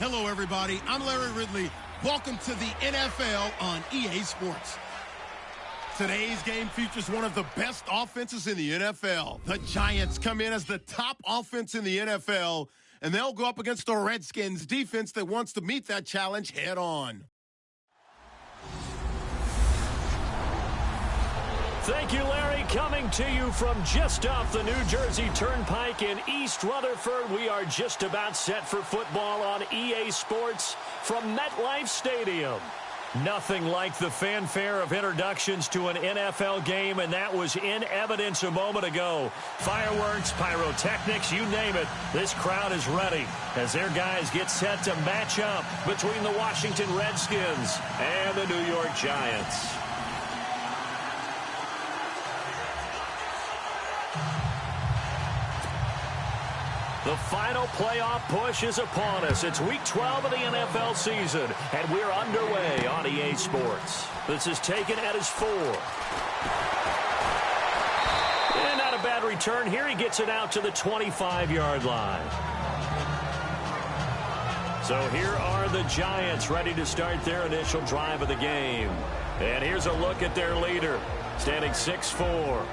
Hello, everybody. I'm Larry Ridley. Welcome to the NFL on EA Sports. Today's game features one of the best offenses in the NFL. The Giants come in as the top offense in the NFL, and they'll go up against the Redskins defense that wants to meet that challenge head on. Thank you, Larry. Coming to you from just off the New Jersey Turnpike in East Rutherford. We are just about set for football on EA Sports from MetLife Stadium. Nothing like the fanfare of introductions to an NFL game, and that was in evidence a moment ago. Fireworks, pyrotechnics, you name it. This crowd is ready as their guys get set to match up between the Washington Redskins and the New York Giants. The final playoff push is upon us. It's Week 12 of the NFL season, and we're underway on EA Sports. This is taken at his 4. And not a bad return here. He gets it out to the 25-yard line. So here are the Giants ready to start their initial drive of the game. And here's a look at their leader, standing 6'4".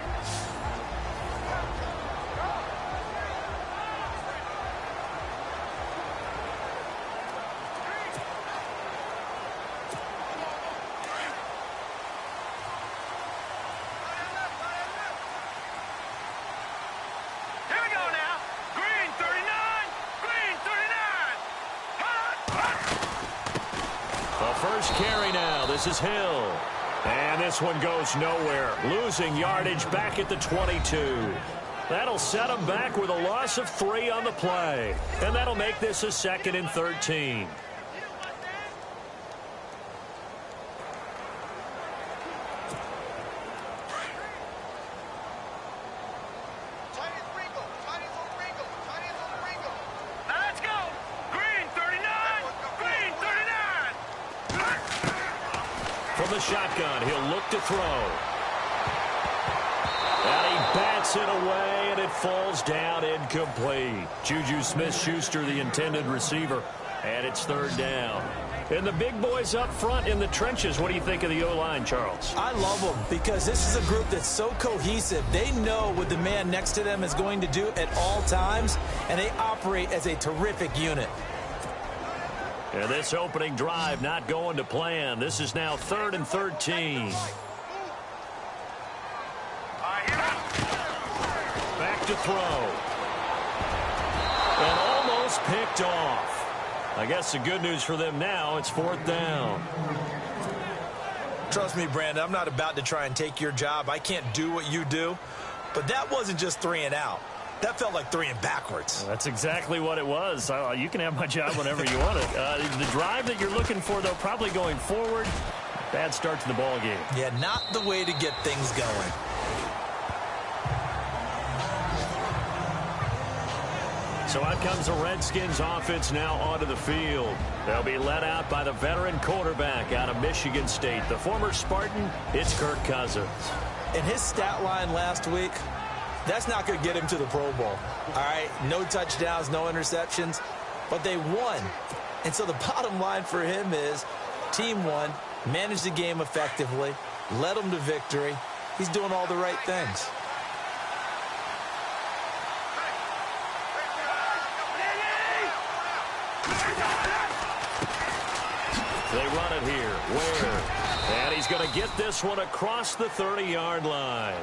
First carry now. This is Hill. And this one goes nowhere. Losing yardage back at the 22. That'll set him back with a loss of 3 on the play. And that'll make this a 2nd and 13. From the shotgun, he'll look to throw. And he bats it away, and it falls down incomplete. Juju Smith-Schuster, the intended receiver, and it's 3rd down. And the big boys up front in the trenches, what do you think of the O-line, Charles? I love them because this is a group that's so cohesive. They know what the man next to them is going to do at all times, and they operate as a terrific unit. And this opening drive not going to plan. This is now 3rd and 13. Back to throw. And almost picked off. I guess the good news for them now, it's 4th down. Trust me, Brandon, I'm not about to try and take your job. I can't do what you do. But that wasn't just 3 and out. That felt like 3 and backwards. That's exactly what it was. You can have my job whenever you want it. The drive that you're looking for, though, probably going forward. Bad start to the ball game. Yeah, not the way to get things going. So out comes the Redskins offense now onto the field. They'll be led out by the veteran quarterback out of Michigan State. The former Spartan, it's Kirk Cousins. In his stat line last week, that's not going to get him to the Pro Bowl. All right, no touchdowns, no interceptions, but they won. And so the bottom line for him is team won, managed the game effectively, led them to victory. He's doing all the right things. They run it here. Ware. And he's going to get this one across the 30-yard line.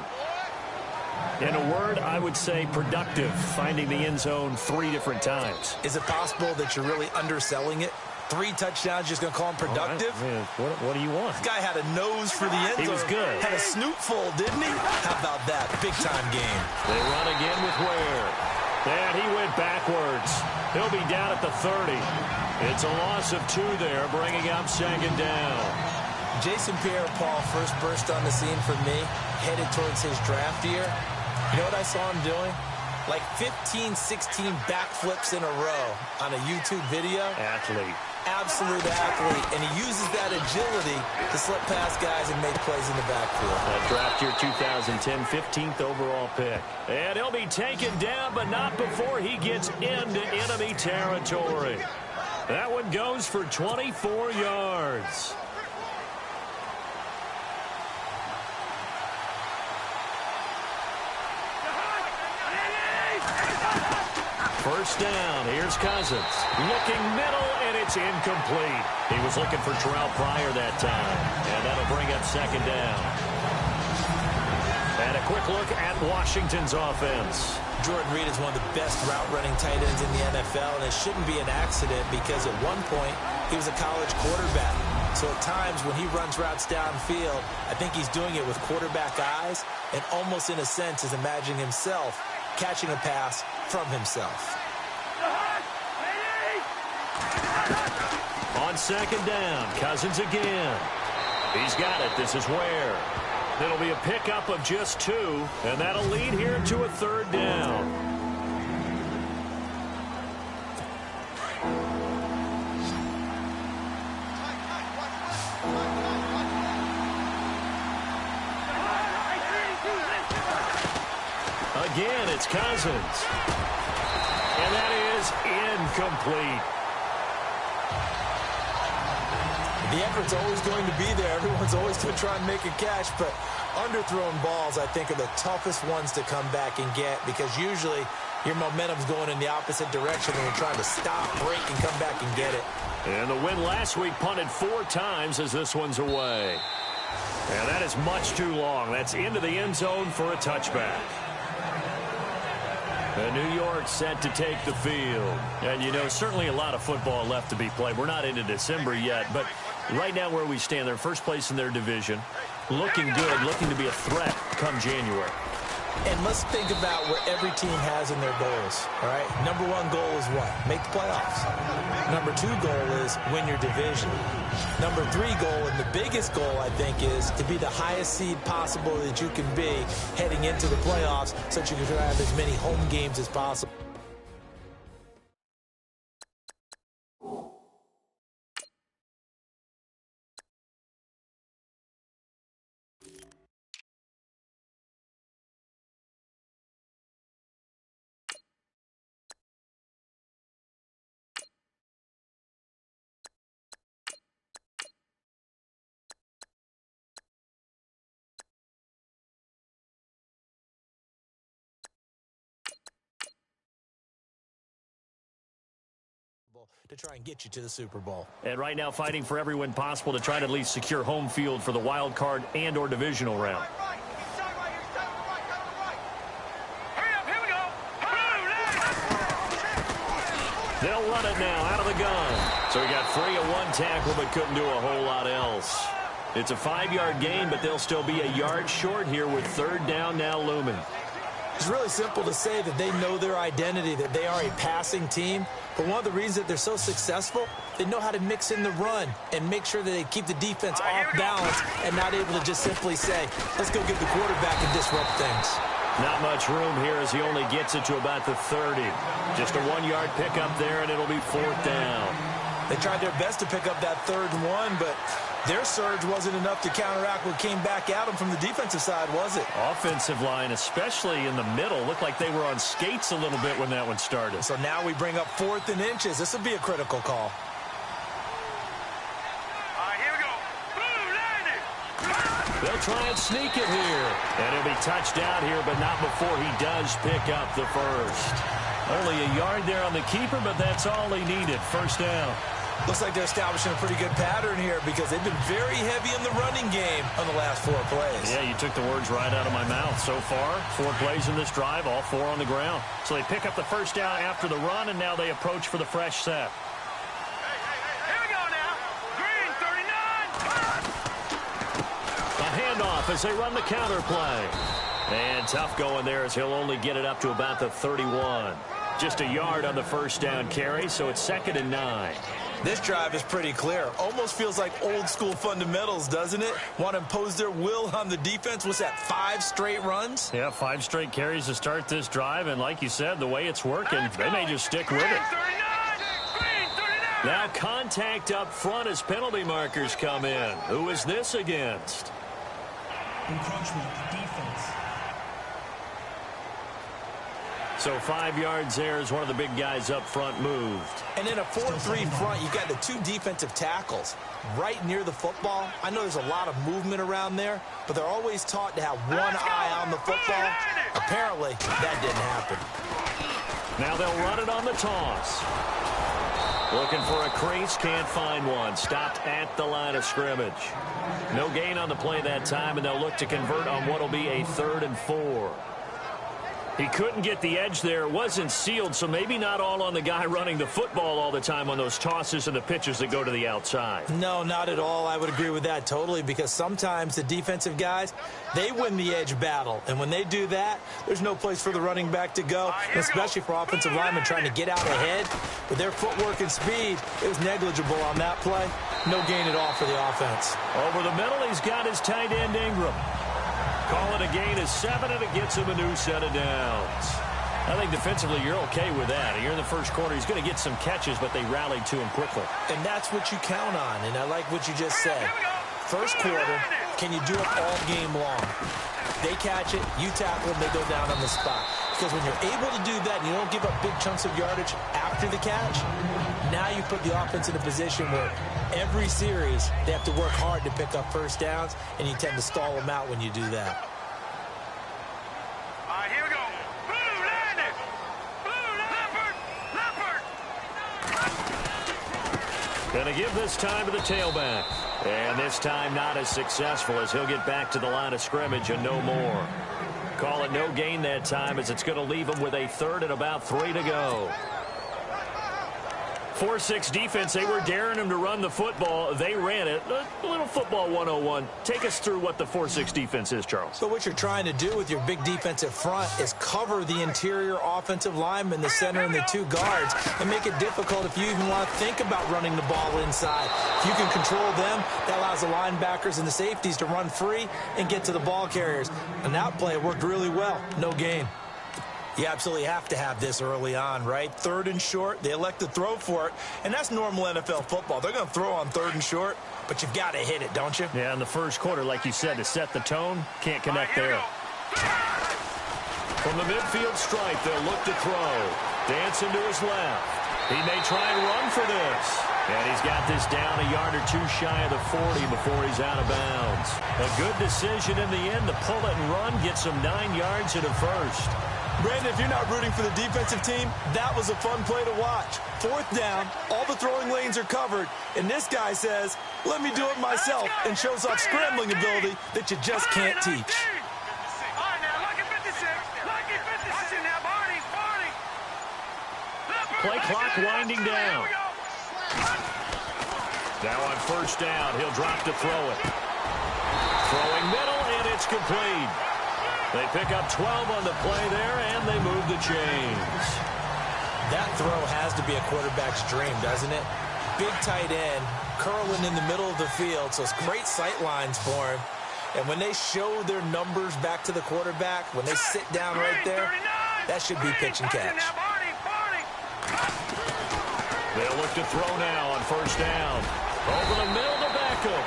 In a word, I would say productive, finding the end zone 3 different times. Is it possible that you're really underselling it? 3 touchdowns, just going to call him productive? Right. What do you want? This guy had a nose for the end zone. He was good. Had a snoot full, didn't he? How about that? Big-time game. They run again with Ware. And he went backwards. He'll be down at the 30. It's a loss of 2 there, bringing up 2nd down. Jason Pierre-Paul first burst on the scene for me, headed towards his draft year. You know what I saw him doing? Like 15, 16 backflips in a row on a YouTube video. Athlete. Absolute athlete. And he uses that agility to slip past guys and make plays in the backfield. That draft year 2010, 15th overall pick. And he'll be taken down, but not before he gets into enemy territory. That one goes for 24 yards. First down. Here's Cousins. Looking middle, and it's incomplete. He was looking for Terrell Pryor that time. And that'll bring up second down. And a quick look at Washington's offense. Jordan Reed is one of the best route-running tight ends in the NFL, and it shouldn't be an accident because at one point he was a college quarterback. So at times when he runs routes downfield, I think he's doing it with quarterback eyes and almost in a sense is imagining himself catching a pass from himself. On second down, Cousins again. He's got it. This is where. It'll be a pickup of just 2, and that'll lead here to a third down. Again, it's Cousins. And that is incomplete. The effort's always going to be there. Everyone's always going to try and make a catch, but underthrown balls, I think, are the toughest ones to come back and get because usually your momentum's going in the opposite direction when you're trying to stop, break, and come back and get it. And the win last week punted 4 times as this one's away. And that is much too long. That's into the end zone for a touchback. And New York set to take the field. And, you know, certainly a lot of football left to be played. We're not into December yet, but right now where we stand, they're first place in their division. Looking good, looking to be a threat come January. And let's think about what every team has in their goals, all right? Number 1 goal is what? Make the playoffs. Number 2 goal is win your division. Number 3 goal, and the biggest goal, I think, is to be the highest seed possible that you can be heading into the playoffs so that you can have as many home games as possible. To try and get you to the Super Bowl. And right now fighting for every win possible to try to at least secure home field for the wild card and or divisional round. They'll run it now out of the gun. So he got free of 1 tackle but couldn't do a whole lot else. It's a 5-yard gain, but they'll still be a yard short here with third down now looming. It's really simple to say that they know their identity, that they are a passing team. But one of the reasons that they're so successful, they know how to mix in the run and make sure that they keep the defense off balance and not able to just simply say, let's go get the quarterback and disrupt things. Not much room here as he only gets it to about the 30. Just a 1-yard pickup there, and it'll be 4th down. They tried their best to pick up that 3rd and 1, but their surge wasn't enough to counteract what came back at them from the defensive side, was it? Offensive line, especially in the middle, looked like they were on skates a little bit when that one started. So now we bring up 4th and inches. This will be a critical call. Here we go. Boom, landing. They'll try and sneak it here. And he'll be touched out here, but not before he does pick up the first. Only a yard there on the keeper, but that's all he needed. First down. Looks like they're establishing a pretty good pattern here because they've been very heavy in the running game on the last 4 plays. Yeah, you took the words right out of my mouth. So far, 4 plays in this drive, all 4 on the ground. So they pick up the first down after the run, and now they approach for the fresh set. Here we go now. Green, 39. A handoff as they run the counter play. And tough going there as he'll only get it up to about the 31. Just a yard on the first down carry, so it's 2nd and 9. This drive is pretty clear. Almost feels like old school fundamentals, doesn't it? Want to impose their will on the defense. What's that, 5 straight runs? Yeah, 5 straight carries to start this drive. And like you said, the way it's working, they may just stick with it. Now contact up front as penalty markers come in. Who is this against? Encroachment defense. So 5 yards there as one of the big guys up front moved. And in a 4-3 front, you've got the 2 defensive tackles right near the football. I know there's a lot of movement around there, but they're always taught to have one eye on the football. Apparently, that didn't happen. Now they'll run it on the toss. Looking for a crease, can't find one. Stopped at the line of scrimmage. No gain on the play that time, and they'll look to convert on what will be a 3rd and 4. He couldn't get the edge there. It wasn't sealed, so maybe not all on the guy running the football all the time on those tosses and the pitches that go to the outside. No, not at all. I would agree with that totally, because sometimes the defensive guys, they win the edge battle. And when they do that, there's no place for the running back to go, especially for offensive linemen trying to get out ahead. With their footwork and speed, it was negligible on that play. No gain at all for the offense. Over the middle, he's got his tight end Ingram. Call it a gain of 7, and it gets him a new set of downs. I think defensively you're okay with that. Here in the first quarter, he's going to get some catches, but they rallied to him quickly. And that's what you count on, and I like what you just said. First quarter, can you do it all game long? They catch it, you tackle them, they go down on the spot. Because when you're able to do that and you don't give up big chunks of yardage after the catch, now you put the offense in a position where every series they have to work hard to pick up first downs, and you tend to stall them out when you do that. All right, here we go. Blue, landed. Blue, leopard. Gonna give this time to the tailback. And this time not as successful, as he'll get back to the line of scrimmage and no more. Call it no gain that time, as it's going to leave him with a 3rd and about 3 to go. 4-6 defense, they were daring him to run the football. They ran it. A little football 101. Take us through what the 4-6 defense is, Charles. So what you're trying to do with your big defensive front is cover the interior offensive lineman, the center, and the 2 guards, and make it difficult if you even want to think about running the ball inside. If you can control them, that allows the linebackers and the safeties to run free and get to the ball carriers. And that play worked really well. No gain. You absolutely have to have this early on, right? 3rd and short, they elect to throw for it, and that's normal NFL football. They're going to throw on 3rd and short, but you've got to hit it, don't you? Yeah, in the first quarter, like you said, to set the tone, can't connect there. From the midfield stripe, they'll look to throw. Dancing to his left. He may try and run for this. And he's got this down a yard or 2 shy of the 40 before he's out of bounds. A good decision in the end to pull it and run, gets him 9 yards and a first. Brandon, if you're not rooting for the defensive team, that was a fun play to watch. 4th down, all the throwing lanes are covered, and this guy says, let me do it myself, and shows off scrambling ability that you just can't teach. All right, now, lucky 56. Lucky 56 now, Barney. Play clock winding down. Now on 1st down, he'll drop to throw it. Throwing middle, and it's complete. They pick up 12 on the play there, and they move the chains. That throw has to be a quarterback's dream, doesn't it? Big tight end, curling in the middle of the field, so it's great sight lines for him. And when they show their numbers back to the quarterback, when they sit down right there, that should be pitch and catch. They'll look to throw now on 1st down. Over the middle to Beckham.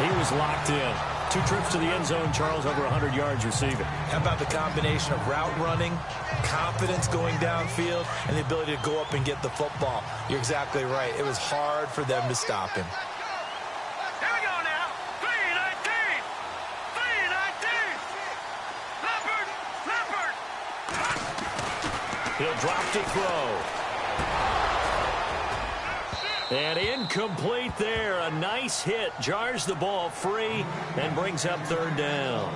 He was locked in. 2 trips to the end zone, Charles, over 100 yards receiving. How about the combination of route running, confidence going downfield, and the ability to go up and get the football? You're exactly right. It was hard for them to stop him. Here we go now. 3-19. 3-19. Leopard. He'll drop to throw. And incomplete there. A nice hit. Jars the ball free and brings up 3rd down.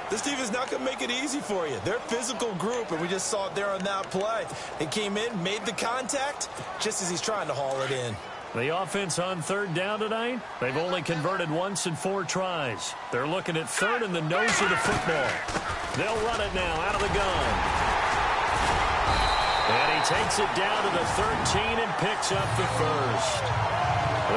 This team is not going to make it easy for you. They're a physical group, and we just saw it there on that play. They came in, made the contact, just as he's trying to haul it in. The offense on 3rd down tonight, they've only converted once in 4 tries. They're looking at 3rd in the nose of the football. They'll run it now out of the gun. And he takes it down to the 13 and picks up the first.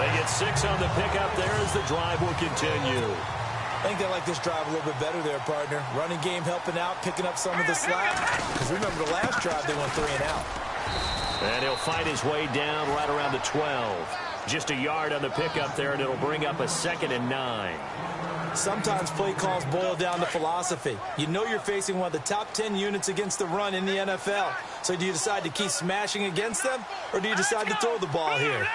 They get 6 on the pickup there as the drive will continue. I think they like this drive a little bit better there, partner. Running game helping out, picking up some of the slack. Because remember the last drive, they went 3 and out. And he'll fight his way down right around the 12. Just a yard on the pickup there, and it'll bring up a 2nd and 9. Sometimes play calls boil down to philosophy. You know you're facing one of the top 10 units against the run in the NFL. So do you decide to keep smashing against them, or do you decide to throw the ball here?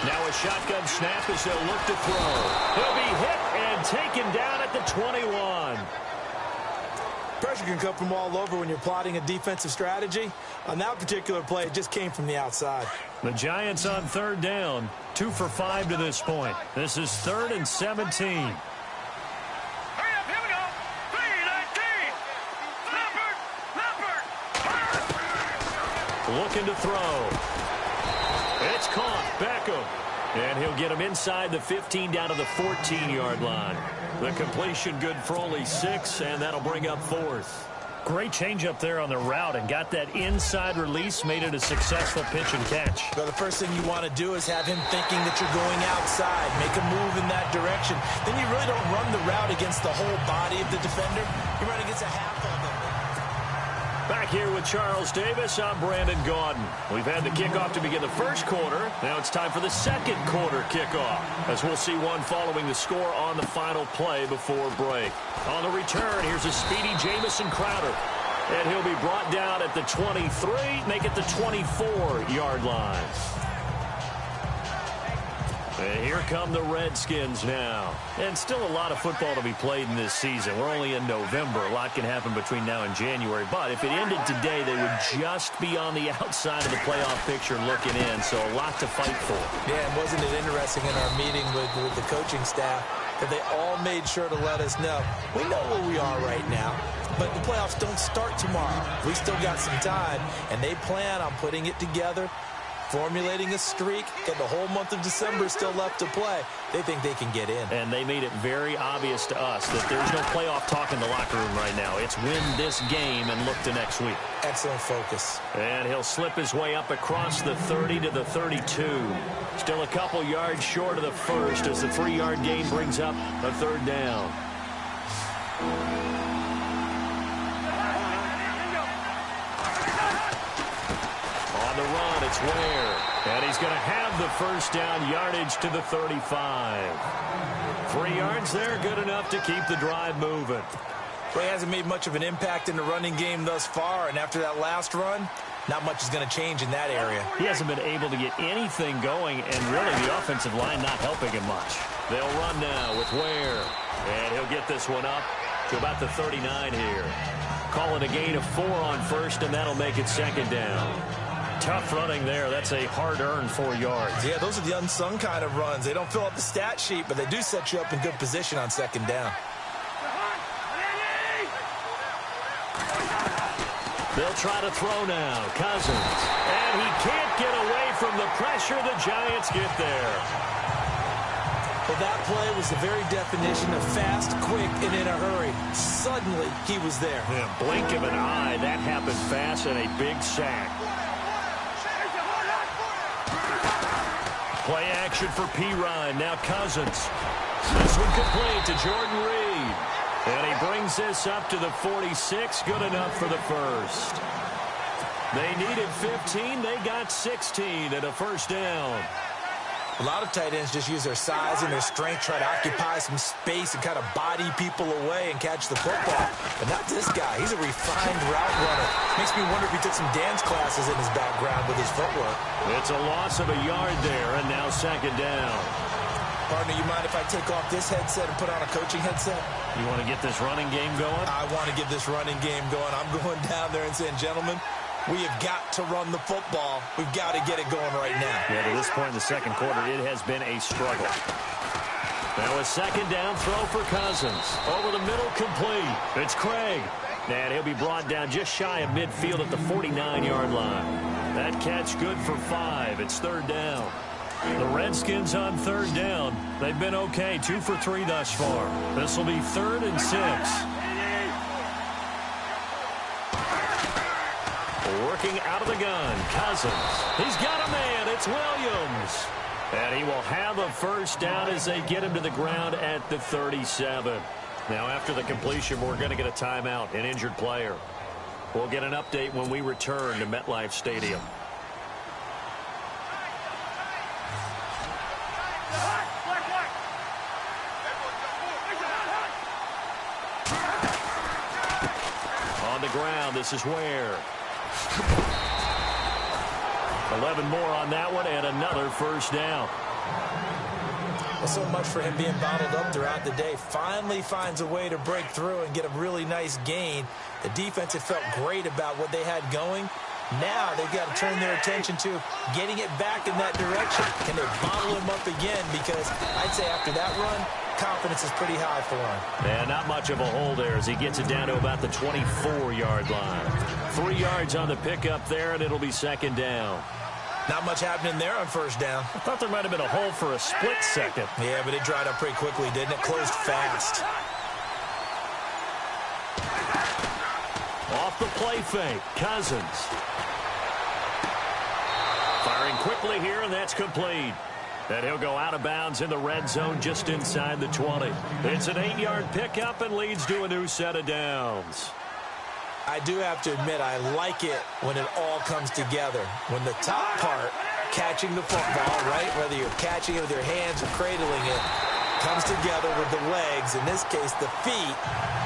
Now a shotgun snap as they'll look to throw. He'll be hit and taken down at the 21. Pressure can come from all over when you're plotting a defensive strategy. On that particular play, it just came from the outside. The Giants on third down, 2 for 5 to this point. This is 3rd and 17. Hurry up, here we go. 3-19. Leopard. Looking to throw. It's caught. Beckham. And he'll get him inside the 15 down to the 14-yard line. The completion good for only 6, and that'll bring up 4th. Great change up there on the route and got that inside release, made it a successful pitch and catch. Well, the first thing you want to do is have him thinking that you're going outside, make a move in that direction. Then you really don't run the route against the whole body of the defender. You run against a half of them. Back here with Charles Davis, I'm Brandon Gaudin. We've had the kickoff to begin the first quarter. Now it's time for the second quarter kickoff, as we'll see one following the score on the final play before break. On the return, here's a speedy Jamison Crowder. And he'll be brought down at the 23, make it the 24-yard line. And here come the Redskins now. And still a lot of football to be played in this season. We're only in November. A lot can happen between now and January. But if it ended today, they would just be on the outside of the playoff picture looking in. So a lot to fight for. Yeah, and wasn't it interesting in our meeting with the coaching staff that they all made sure to let us know, we know where we are right now, but the playoffs don't start tomorrow. We still got some time, and they plan on putting it together, formulating a streak, and the whole month of December is still left to play. They think they can get in. And they made it very obvious to us that there's no playoff talk in the locker room right now. It's win this game and look to next week. Excellent focus. And he'll slip his way up across the 30 to the 32. Still a couple yards short of the first as the 3-yard gain brings up a third down. On the run, it's Ware. And he's going to have the first down, yardage to the 35. 3 yards there, good enough to keep the drive moving. Well, he hasn't made much of an impact in the running game thus far, and after that last run, not much is going to change in that area. He hasn't been able to get anything going, and really the offensive line not helping him much. They'll run now with Ware, and he'll get this one up to about the 39 here. Calling a gain of 4 on first, and that'll make it second down. Tough running there. That's a hard-earned 4 yards. Yeah, those are the unsung kind of runs. They don't fill up the stat sheet, but they do set you up in good position on second down. They'll try to throw now. Cousins. And he can't get away from the pressure. The Giants get there. Well, that play was the very definition of fast, quick, and in a hurry. Suddenly, he was there. Yeah, blink of an eye. That happened fast and a big sack. Play action for Pirine. Now Cousins. This one complete to Jordan Reed. And he brings this up to the 46. Good enough for the first. They needed 15. They got 16 and a first down. A lot of tight ends just use their size and their strength, try to occupy some space and kind of body people away and catch the football. But not this guy. He's a refined route runner. Makes me wonder if he took some dance classes in his background with his footwork. It's a loss of a yard there, and now second down. Partner, you mind if I take off this headset and put on a coaching headset? You want to get this running game going? I want to get this running game going. I'm going down there and saying, gentlemen, we have got to run the football. We've got to get it going right now. Yeah, to this point in the second quarter, it has been a struggle. Now a second down throw for Cousins. Over the middle, complete. It's Craig. And he'll be brought down just shy of midfield at the 49-yard line. That catch good for 5. It's third down. The Redskins on third down. They've been okay, 2 for 3 thus far. This will be 3rd and 6. Working out of the gun, Cousins. He's got a man. It's Williams. And he will have a first down as they get him to the ground at the 37. Now, after the completion, we're going to get a timeout, an injured player. We'll get an update when we return to MetLife Stadium. ground. This is Ware. 11 more on that one and another first down. Well, so much for him being bottled up throughout the day. Finally finds a way to break through and get a really nice gain. The defense had felt great about what they had going. Now they've got to turn their attention to getting it back in that direction. Can they bottle him up again? Because I'd say after that run, confidence is pretty high for him. Yeah, not much of a hole there as he gets it down to about the 24-yard line. 3 yards on the pickup there, and it'll be second down. Not much happening there on first down. I thought there might have been a hole for a split second. Yeah, but it dried up pretty quickly, didn't it? Closed fast. Off the play fake, Cousins. Firing quickly here, and that's complete. And he'll go out of bounds in the red zone just inside the 20. It's an 8-yard pickup and leads to a new set of downs. I do have to admit, I like it when it all comes together. When the top part, catching the football, right, whether you're catching it with your hands or cradling it, comes together with the legs, in this case the feet,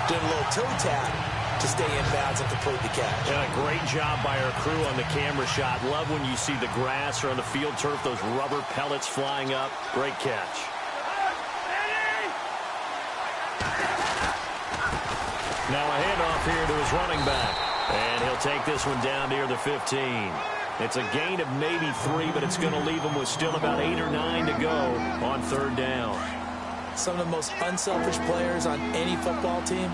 doing a little toe tap to stay in bounds and complete the catch. Yeah, great job by our crew on the camera shot. Love when you see the grass or on the field turf, those rubber pellets flying up. Great catch. Now a handoff here to his running back. And he'll take this one down near the 15. It's a gain of maybe 3, but it's going to leave him with still about 8 or 9 to go on third down. Some of the most unselfish players on any football team,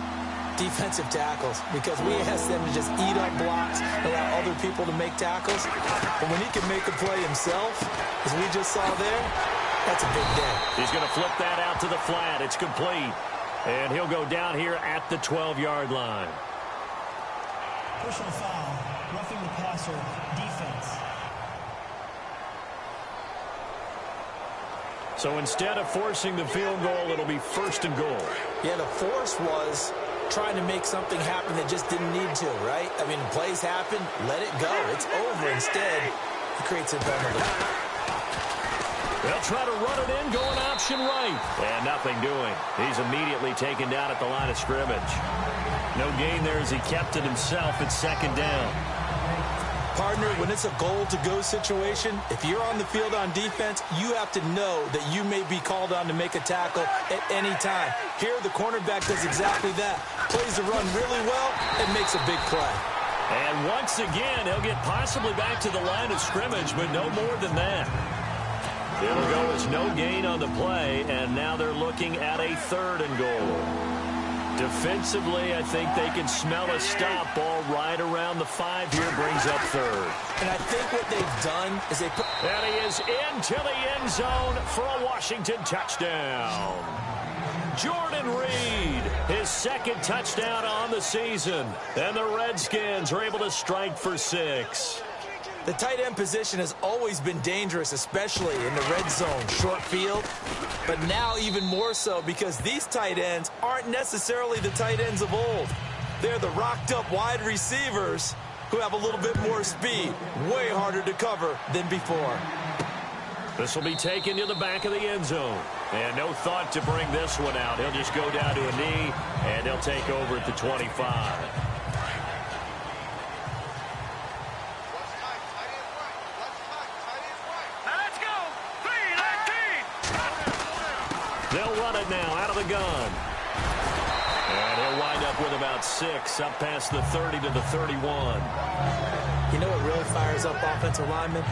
defensive tackles, because we ask them to just eat up blocks and allow other people to make tackles. But when he can make a play himself, as we just saw there, that's a big day. He's going to flip that out to the flat. It's complete. And he'll go down here at the 12-yard line. Personal foul, roughing the passer, defense. So instead of forcing the field goal, it'll be first and goal. Yeah, the force was trying to make something happen that just didn't need to, right? I mean, plays happen, let it go. It's over. Instead, he creates a penalty. They'll try to run it in, going option right. And nothing doing. He's immediately taken down at the line of scrimmage. No gain there as he kept it himself at second down. Partner, when it's a goal-to-go situation, if you're on the field on defense, you have to know that you may be called on to make a tackle at any time. Here, the cornerback does exactly that. Plays the run really well and makes a big play. And once again, he'll get possibly back to the line of scrimmage, but no more than that. It'll go as no gain on the play, and now they're looking at a third and goal. Defensively, I think they can smell a stop ball right around the 5 here, brings up third. And I think what they've done is they put... And he is into the end zone for a Washington touchdown. Jordan Reed, his second touchdown on the season. And the Redskins are able to strike for 6. The tight end position has always been dangerous, especially in the red zone, short field. But now even more so because these tight ends aren't necessarily the tight ends of old. They're the rocked-up wide receivers who have a little bit more speed, way harder to cover than before. This will be taken to the back of the end zone. And no thought to bring this one out. He'll just go down to a knee, and he'll take over at the 25. They'll run it now out of the gun. And he'll wind up with about 6 up past the 30 to the 31. You know what really fires up offensive linemen?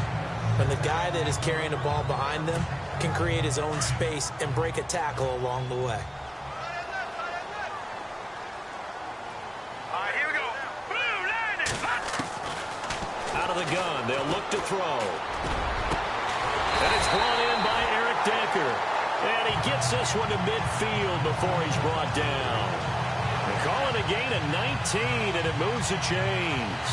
When the guy that is carrying the ball behind them can create his own space and break a tackle along the way. All right, here we go. Blue line it. Out of the gun, they'll look to throw. And it's brought in by Eric Decker. And he gets this one to midfield before he's brought down. They call it a gain of 19, and it moves the chains.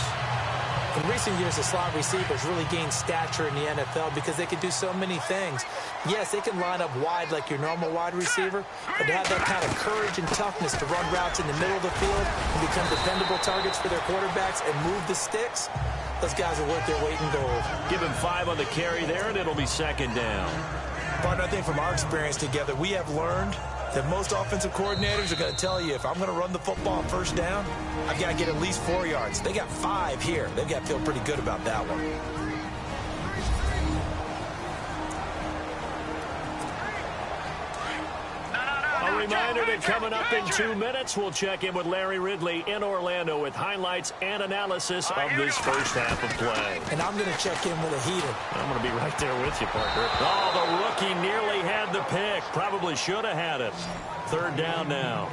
In recent years, the slot receivers really gained stature in the NFL because they can do so many things. Yes, they can line up wide like your normal wide receiver, but to have that kind of courage and toughness to run routes in the middle of the field and become dependable targets for their quarterbacks and move the sticks, those guys are worth their weight in gold. Give him 5 on the carry there, and it'll be second down. Partner, I think from our experience together, we have learned that most offensive coordinators are going to tell you, if I'm going to run the football on first down, I've got to get at least 4 yards. They got 5 here. They've got to feel pretty good about that one. A reminder that coming up in 2 minutes, we'll check in with Larry Ridley in Orlando with highlights and analysis of this first half of play. And I'm going to check in with a heater. I'm going to be right there with you, Parker. Oh, the rookie nearly had the pick. Probably should have had it. 3rd down now.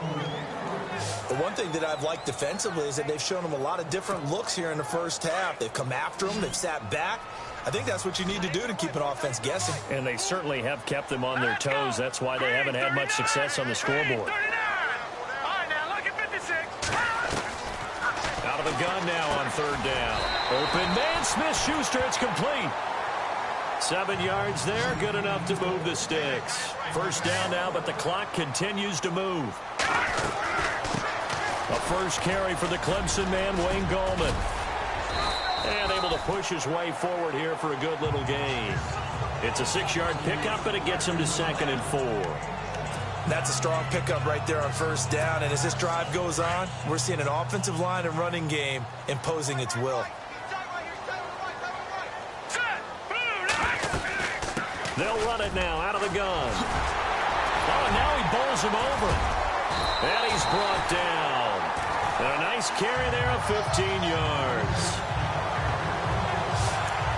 The one thing that I've liked defensively is that they've shown them a lot of different looks here in the first half. They've come after them. They've sat back. I think that's what you need to do to keep an offense guessing. And they certainly have kept them on their toes. That's why they haven't had much success on the scoreboard. All right, now look at 56. Out of the gun now on 3rd down. Open man, Smith-Schuster. It's complete. 7 yards there. Good enough to move the sticks. 1st down now, but the clock continues to move. A first carry for the Clemson man, Wayne Gallman. And able to push his way forward here for a good little gain. It's a 6-yard pickup, but it gets him to 2nd and 4. That's a strong pickup right there on 1st down. And as this drive goes on, we're seeing an offensive line and running game imposing its will. They'll run it now out of the gun. Oh, and now he bowls him over. And he's brought down. And a nice carry there of 15 yards.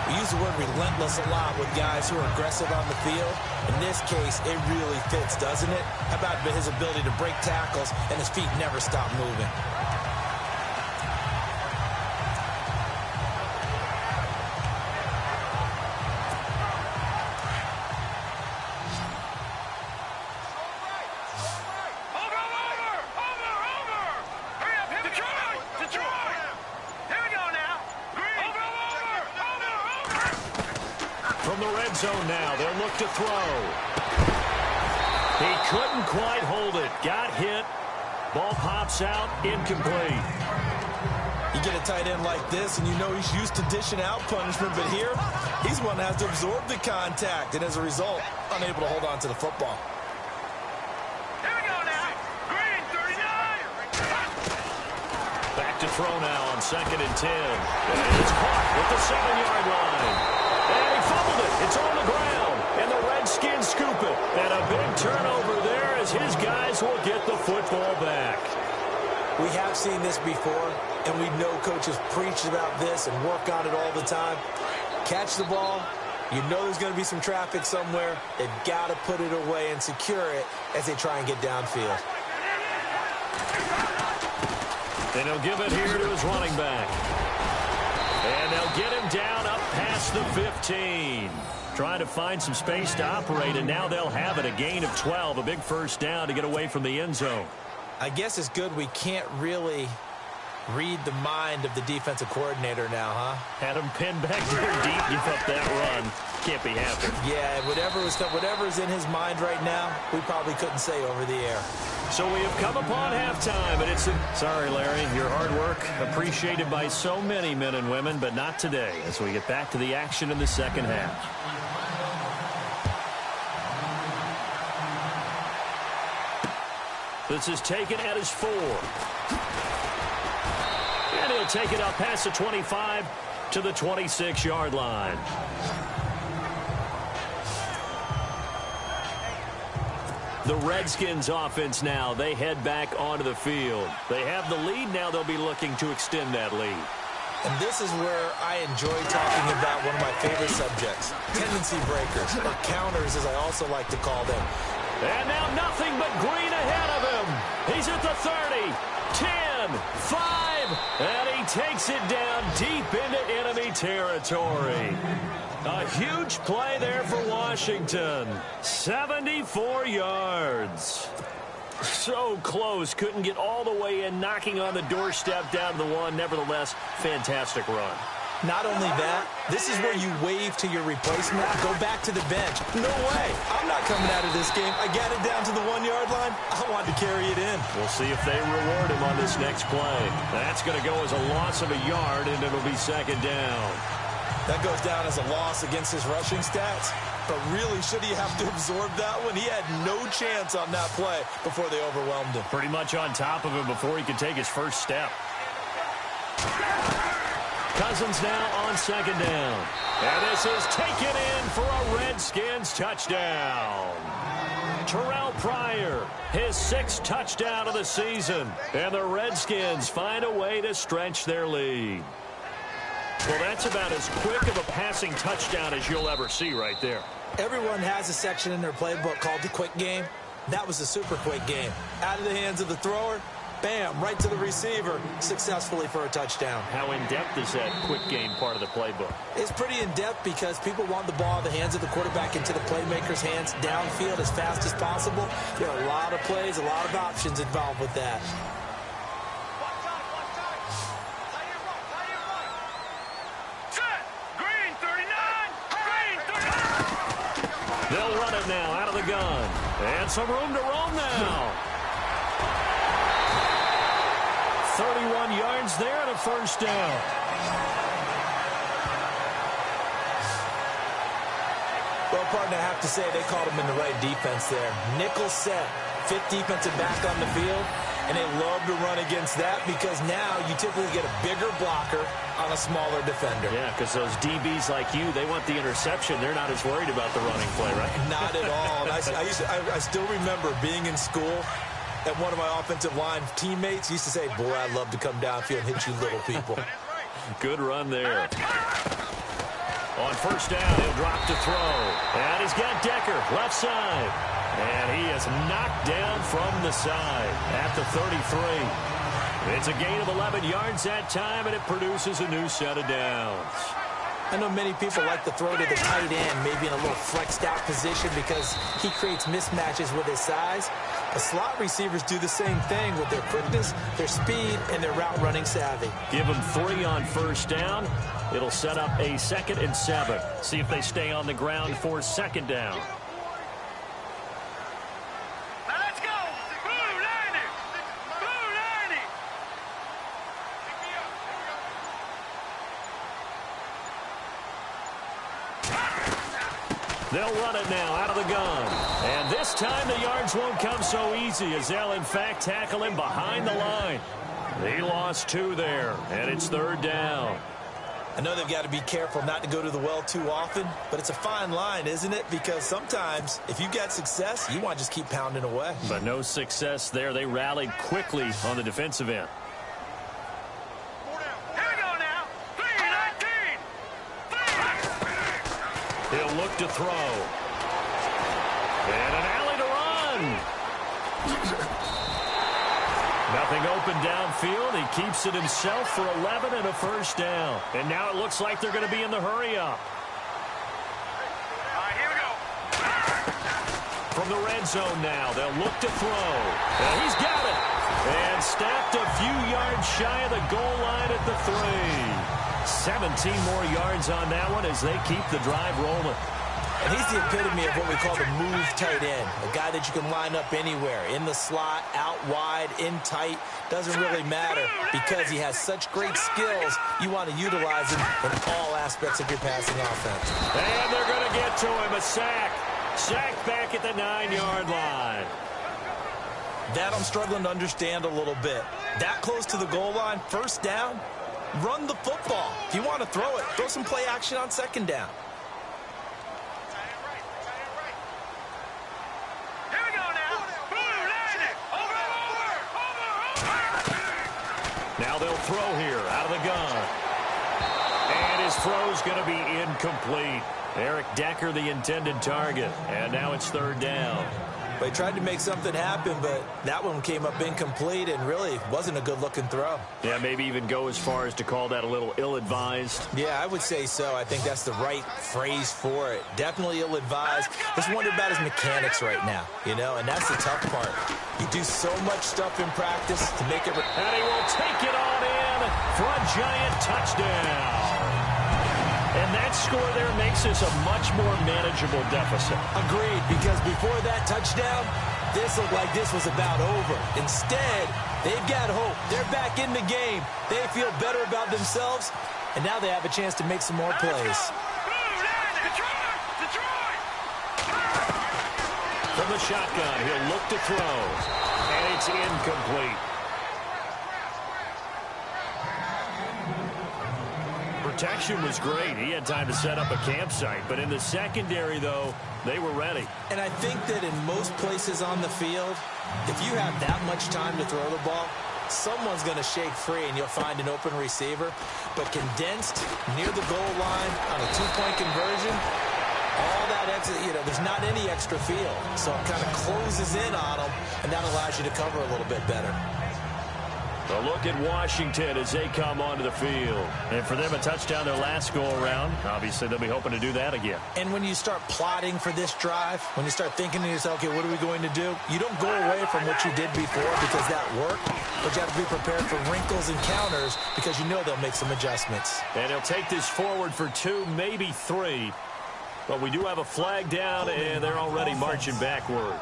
We use the word relentless a lot with guys who are aggressive on the field. In this case, it really fits, doesn't it? How about his ability to break tackles and his feet never stop moving? Zone now. They'll look to throw. He couldn't quite hold it. Got hit. Ball pops out. Incomplete. You get a tight end like this, and you know he's used to dishing out punishment, but here, he's one that has to absorb the contact, and as a result, unable to hold on to the football. Here we go now. Green, 39. Back to throw now on 2nd and 10. And it's caught at the 7-yard line. And he fumbled it. It's on the ground. And the Redskins scoop it. And a big turnover there as his guys will get the football back. We have seen this before, and we know coaches preach about this and work on it all the time. Catch the ball. You know there's going to be some traffic somewhere. They've got to put it away and secure it as they try and get downfield. And he'll give it here to his running back. And they'll get him down up past the 15. Trying to find some space to operate, and now they'll have it. A gain of 12, a big 1st down to get away from the end zone. I guess it's good we can't really read the mind of the defensive coordinator now, huh? Had him pinned back there deep, give up that run. Can't be happy. Yeah, whatever is in his mind right now, we probably couldn't say over the air. So we have come upon halftime, and it's sorry, Larry, your hard work appreciated by so many men and women, but not today as we get back to the action in the 2nd half. This is taken at his 4. And he'll take it up past the 25 to the 26-yard line. The Redskins offense now, they head back onto the field. They have the lead. Now they'll be looking to extend that lead. And this is where I enjoy talking about one of my favorite subjects, tendency breakers, or counters as I also like to call them. And now nothing but green ahead of him. He's at the 30, 10, 5, and he takes it down deep into enemy territory. A huge play there for Washington. 74 yards. So close. Couldn't get all the way in, knocking on the doorstep down to the 1. Nevertheless, fantastic run. Not only that, this is where you wave to your replacement, go back to the bench. No way. I'm not coming out of this game. I got it down to the 1-yard line. I wanted to carry it in. We'll see if they reward him on this next play. That's going to go as a loss of a yard, and it'll be 2nd down. That goes down as a loss against his rushing stats, but really, should he have to absorb that one? He had no chance on that play before they overwhelmed him. Pretty much on top of him before he could take his first step. Cousins now on second down. And this is taken in for a Redskins touchdown. Terrell Pryor, his 6th touchdown of the season. And the Redskins find a way to stretch their lead. Well, that's about as quick of a passing touchdown as you'll ever see right there. Everyone has a section in their playbook called the quick game. That was a super quick game. Out of the hands of the thrower, bam, right to the receiver, successfully for a touchdown. How in-depth is that quick game part of the playbook? It's pretty in-depth because people want the ball in the hands of the quarterback into the playmaker's hands downfield as fast as possible. There are a lot of plays, a lot of options involved with that. They'll run it now out of the gun. And some room to roam now. 31 yards there and a first down. Well, partner, I have to say they called him in the right defense there. Nickel set, 5th defensive back on the field, and they love to run against that because now you typically get a bigger blocker on a smaller defender. Yeah, because those DBs like you, they want the interception. They're not as worried about the running play, right? Not at all. I still remember being in school, and one of my offensive line teammates used to say, boy, I'd love to come downfield and hit you little people. Good run there. On first down, he'll drop to throw. And he's got Decker, left side. And he is knocked down from the side at the 33. It's a gain of 11 yards that time, and it produces a new set of downs. I know many people like to throw to the tight end, maybe in a little flexed out position because he creates mismatches with his size. The slot receivers do the same thing with their quickness, their speed, and their route running savvy. Give them 3 on first down. It'll set up a 2nd and 7. See if they stay on the ground for second down. Now let's go. Blue 90. Blue 90. They'll run it now out of the gun. And this time the yards won't come so easy as they'll, in fact, tackle him behind the line. He lost 2 there, and it's 3rd down. I know they've got to be careful not to go to the well too often, but it's a fine line, isn't it? Because sometimes if you get success, you want to just keep pounding away. But no success there. They rallied quickly on the defensive end. Here we go now. 3-19. He'll look to throw. And an alley to run. Nothing open downfield. He keeps it himself for 11 and a first down. And now it looks like they're going to be in the hurry-up. All right, here we go. From the red zone now, they'll look to throw. And he's got it. And snapped a few yards shy of the goal line at the 3. 17 more yards on that one as they keep the drive rolling. And he's the epitome of what we call the move tight end. A guy that you can line up anywhere. In the slot, out wide, in tight. Doesn't really matter because he has such great skills. You want to utilize him in all aspects of your passing offense. And they're going to get to him. A sack. Sack back at the 9-yard line. That I'm struggling to understand a little bit. That close to the goal line, first down, run the football. If you want to throw it, throw some play action on second down. Now they'll throw here out of the gun. And his throw's going to be incomplete. Eric Decker, the intended target. And now it's 3rd down. They tried to make something happen, but that one came up incomplete and really wasn't a good-looking throw. Yeah, maybe even go as far as to call that a little ill-advised. Yeah, I would say so. I think that's the right phrase for it. Definitely ill-advised. Just wonder about his mechanics right now, you know, and that's the tough part. You do so much stuff in practice to make it... And he will take it on in for a giant touchdown. And that score there makes this a much more manageable deficit. Agreed, because before that touchdown, this looked like this was about over. Instead, they've got hope. They're back in the game. They feel better about themselves, and now they have a chance to make some more plays. Detroit! from the shotgun. He'll look to throw. And it's incomplete. Protection was great. He had time to set up a campsite. But in the secondary, though, they were ready. And I think that in most places on the field, if you have that much time to throw the ball, someone's going to shake free and you'll find an open receiver. But condensed near the goal line on a two-point conversion, all that extra, there's not any extra field. So it kind of closes in on them, and that allows you to cover a little bit better. A look at Washington as they come onto the field. And for them, a touchdown their last go-around. Obviously, they'll be hoping to do that again. And when you start plotting for this drive, when you start thinking to yourself, okay, what are we going to do? You don't go away from what you did before because that worked, but you have to be prepared for wrinkles and counters because you know they'll make some adjustments. And he'll take this forward for 2, maybe 3. But we do have a flag down, and they're already marching backward.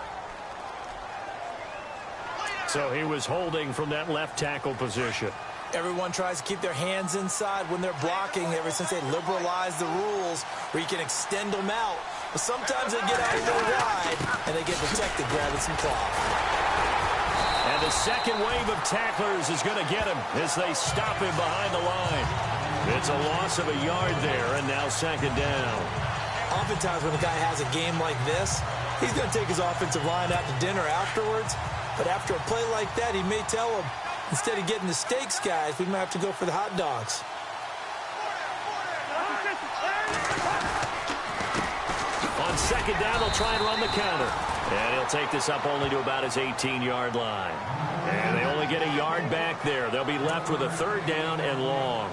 So he was holding from that left tackle position. Everyone tries to keep their hands inside when they're blocking ever since they liberalized the rules where you can extend them out. But sometimes they get out a little wide, and they get protected grabbing some cloth. And the second wave of tacklers is going to get him as they stop him behind the line. It's a loss of a yard there, and now second down. Oftentimes when a guy has a game like this, he's going to take his offensive line out to dinner afterwards. But after a play like that, he may tell them, instead of getting the steaks, guys, we might have to go for the hot dogs. On second down, they'll try and run the counter. And he'll take this up only to about his 18-yard line. And they only get a yard back there. They'll be left with a third down and long.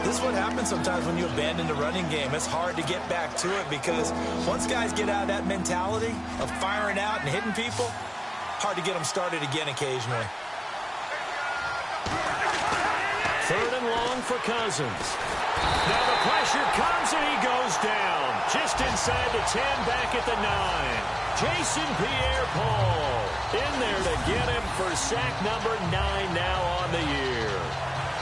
This is what happens sometimes when you abandon the running game. It's hard to get back to it because once guys get out of that mentality of firing out and hitting people, hard to get them started again occasionally. Third and long for Cousins. Now the pressure comes and he goes down. Just inside the 10, back at the 9. Jason Pierre-Paul in there to get him for sack number 9 now on the year.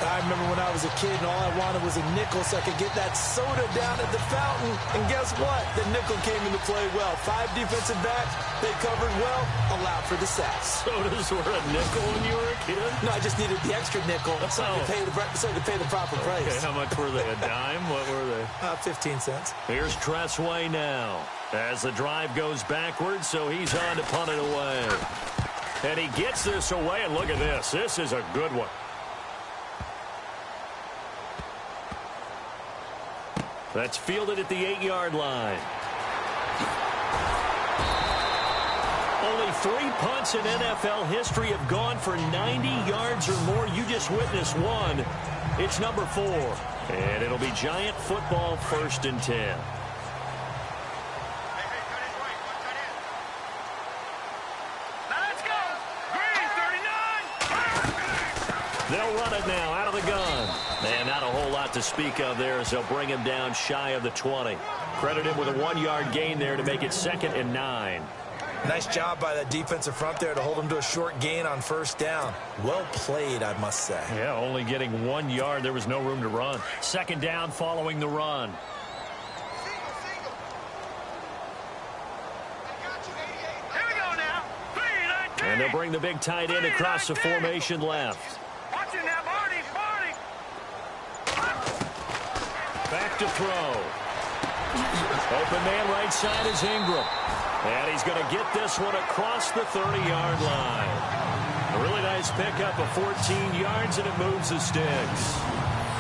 I remember when I was a kid and all I wanted was a nickel so I could get that soda down at the fountain. And guess what? The nickel came into play well. 5 defensive backs, they covered well, allowed for the sacks. Sodas were a nickel when you were a kid? No, I just needed the extra nickel so I could pay the proper price. Okay, how much were they? A dime? What were they? 15 cents. Here's Tressway now as the drive goes backwards, so he's on to punt it away. And he gets this away, and look at this. This is a good one. That's fielded at the 8-yard line. Only 3 punts in NFL history have gone for 90 yards or more. You just witnessed one. It's number 4. And it'll be Giant football, 1st and 10. They'll run it now out of the gun. And not a whole lot to speak of there as they'll bring him down shy of the 20. Credit him with a 1-yard gain there to make it 2nd and 9. Nice job by that defensive front there to hold him to a short gain on 1st down. Well played, I must say. Yeah, only getting 1 yard. There was no room to run. 2nd down following the run. Here we go now. 3, 19. And they'll bring the big tight end across the formation left. Watch it now, Barney. Back to throw. Open man right side is Ingram. And he's going to get this one across the 30-yard line. A really nice pickup of 14 yards, and it moves the sticks.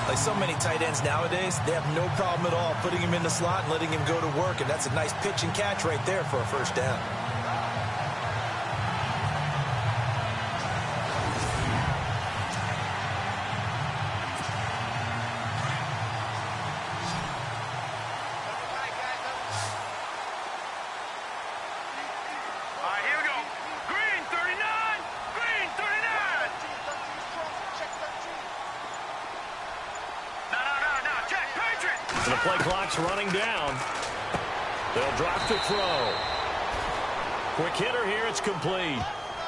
Like so many tight ends nowadays, they have no problem at all putting him in the slot and letting him go to work, and that's a nice pitch and catch right there for a 1st down. The play clock's running down. They'll drop to throw. Quick hitter here. It's complete.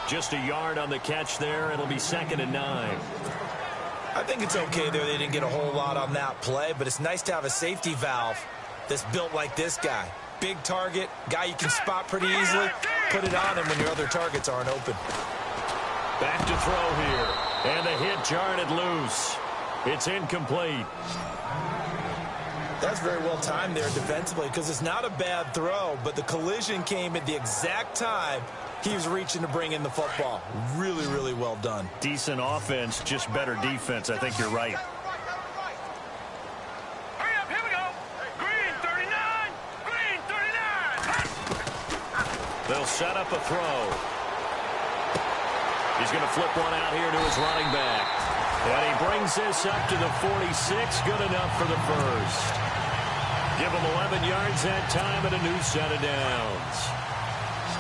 Just a yard on the catch there. It'll be 2nd and 9. I think it's okay there. They didn't get a whole lot on that play, but it's nice to have a safety valve that's built like this guy. Big target, guy you can spot pretty easily. put it on him when your other targets aren't open. Back to throw here. And the hit jarred it loose. It's incomplete. That's very well timed there defensively because it's not a bad throw, but the collision came at the exact time he was reaching to bring in the football. Really, really well done. Decent offense, just better defense. I think you're right. Hurry up, here we go. Green 39. Green 39. They'll set up a throw. He's going to flip one out here to his running back. And he brings this up to the 46. Good enough for the first. Give him 11 yards that time and a new set of downs.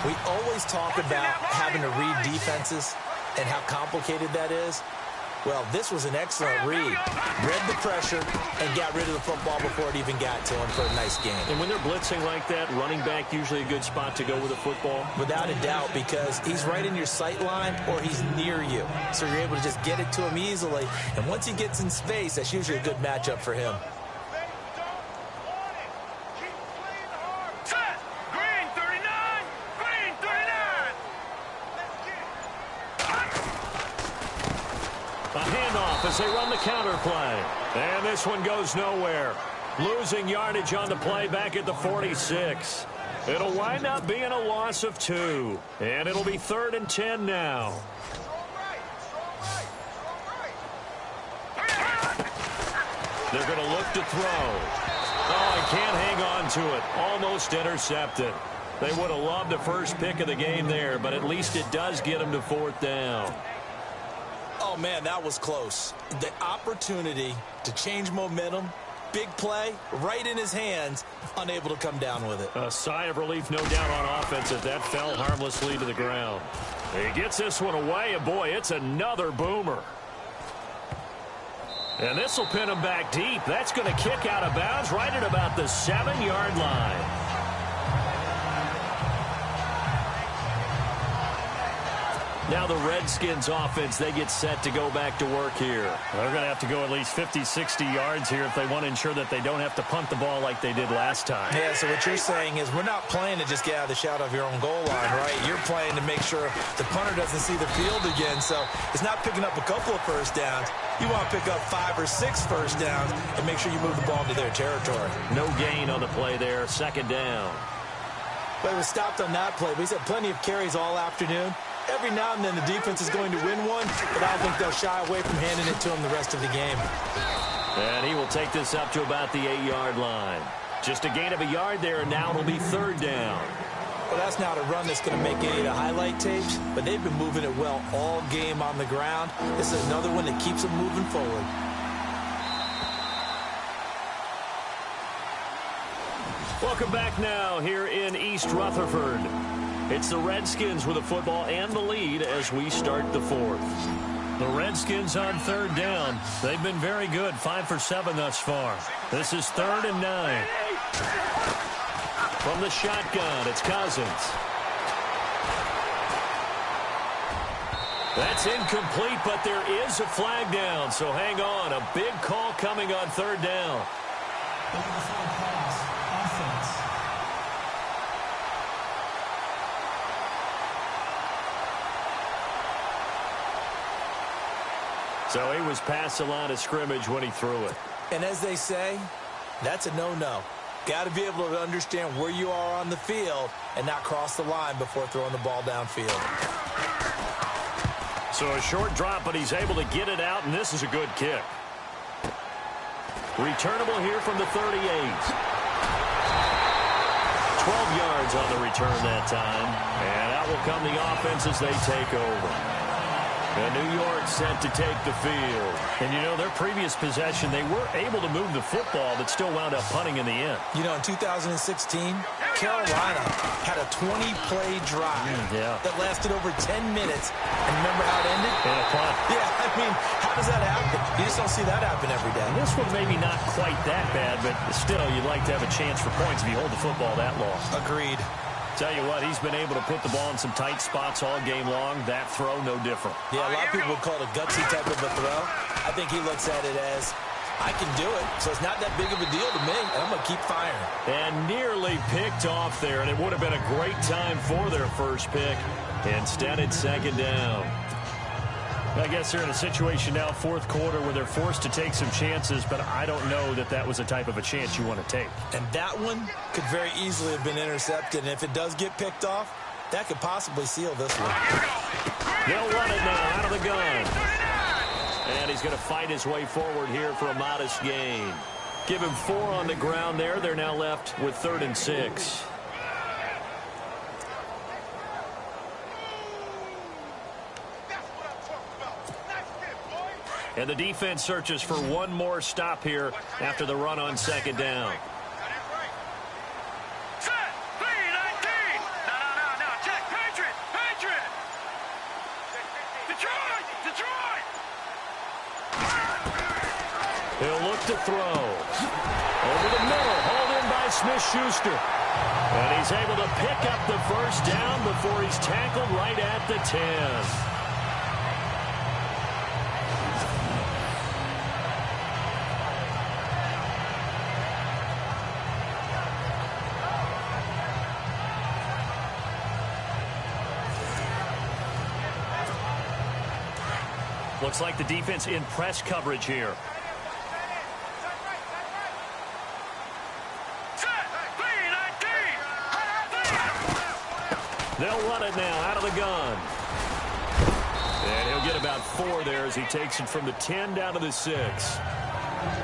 We always talk about having to read defenses and how complicated that is. Well, this was an excellent read. Read the pressure and got rid of the football before it even got to him for a nice gain. And when they're blitzing like that, running back usually a good spot to go with a football? Without a doubt, because he's right in your sight line or he's near you. So you're able to just get it to him easily. And once he gets in space, that's usually a good matchup for him. Set. Green 39. Green 39. A handoff as they run the counter play. And this one goes nowhere. Losing yardage on the play back at the 46. It'll wind up being a loss of 2. And it'll be 3rd and 10 now. They're going to look to throw. Oh, he can't hang on to it. Almost intercepted. They would have loved the first pick of the game there, but at least it does get them to 4th down. Oh, man, that was close. The opportunity to change momentum, big play, right in his hands, unable to come down with it. A sigh of relief, no doubt, on offense as that fell harmlessly to the ground. He gets this one away, and boy, it's another boomer. And this will pin him back deep. That's going to kick out of bounds right at about the 7-yard line. Now the Redskins offense, they get set to go back to work here. They're going to have to go at least 50, 60 yards here if they want to ensure that they don't have to punt the ball like they did last time. Yeah, so what you're saying is we're not playing to just get out of the shadow of your own goal line, right? You're playing to make sure the punter doesn't see the field again. So it's not picking up a couple of first downs. You want to pick up 5 or 6 first downs and make sure you move the ball into their territory. No gain on the play there. 2nd down. But it was stopped on that play. But he's had plenty of carries all afternoon. Every now and then the defense is going to win one, but I don't think they'll shy away from handing it to him the rest of the game. And he will take this up to about the 8-yard line. Just a gain of a yard there, and now it'll be 3rd down. Well, that's not a run that's going to make any of the highlight tapes, but they've been moving it well all game on the ground. This is another one that keeps them moving forward. Welcome back now here in East Rutherford. It's the Redskins with the football and the lead as we start the 4th. The Redskins on 3rd down. They've been very good, 5 for 7 thus far. This is 3rd and 9. From the shotgun, it's Cousins. That's incomplete, but there is a flag down, so hang on. A big call coming on 3rd down. So he was past the line of scrimmage when he threw it. And as they say, that's a no-no. Got to be able to understand where you are on the field and not cross the line before throwing the ball downfield. So a short drop, but he's able to get it out, and this is a good kick. Returnable here from the 38. 12 yards on the return that time. And out will come the offense as they take over. And New York set to take the field. And, you know, their previous possession, they were able to move the football, but still wound up punting in the end. You know, in 2016, Carolina had a 20-play drive that lasted over 10 minutes. And remember how it ended? And a punt. Yeah, I mean, how does that happen? You just don't see that happen every day. And this one maybe not quite that bad, but still, you'd like to have a chance for points if you hold the football that long. Agreed. Tell you what, he's been able to put the ball in some tight spots all game long. That throw, no different. Yeah, a lot of people would call it a gutsy type of a throw. I think he looks at it as, I can do it, so it's not that big of a deal to me. I'm going to keep firing. And nearly picked off there, and it would have been a great time for their first pick. Instead, it's second down. I guess they're in a situation now, fourth quarter, where they're forced to take some chances, but I don't know that that was the type of a chance you want to take. And that one could very easily have been intercepted, and if it does get picked off, that could possibly seal this one. They'll run it now out of the gun. And he's going to fight his way forward here for a modest gain. Give him 4 on the ground there. They're now left with 3rd and 6. And the defense searches for one more stop here after the run on second down. He'll look to throw. Over the middle, hauled in by Smith-Schuster. And he's able to pick up the first down before he's tackled right at the 10. Looks like the defense in press coverage here. They'll run it now out of the gun. And he'll get about 4 there as he takes it from the 10 down to the 6.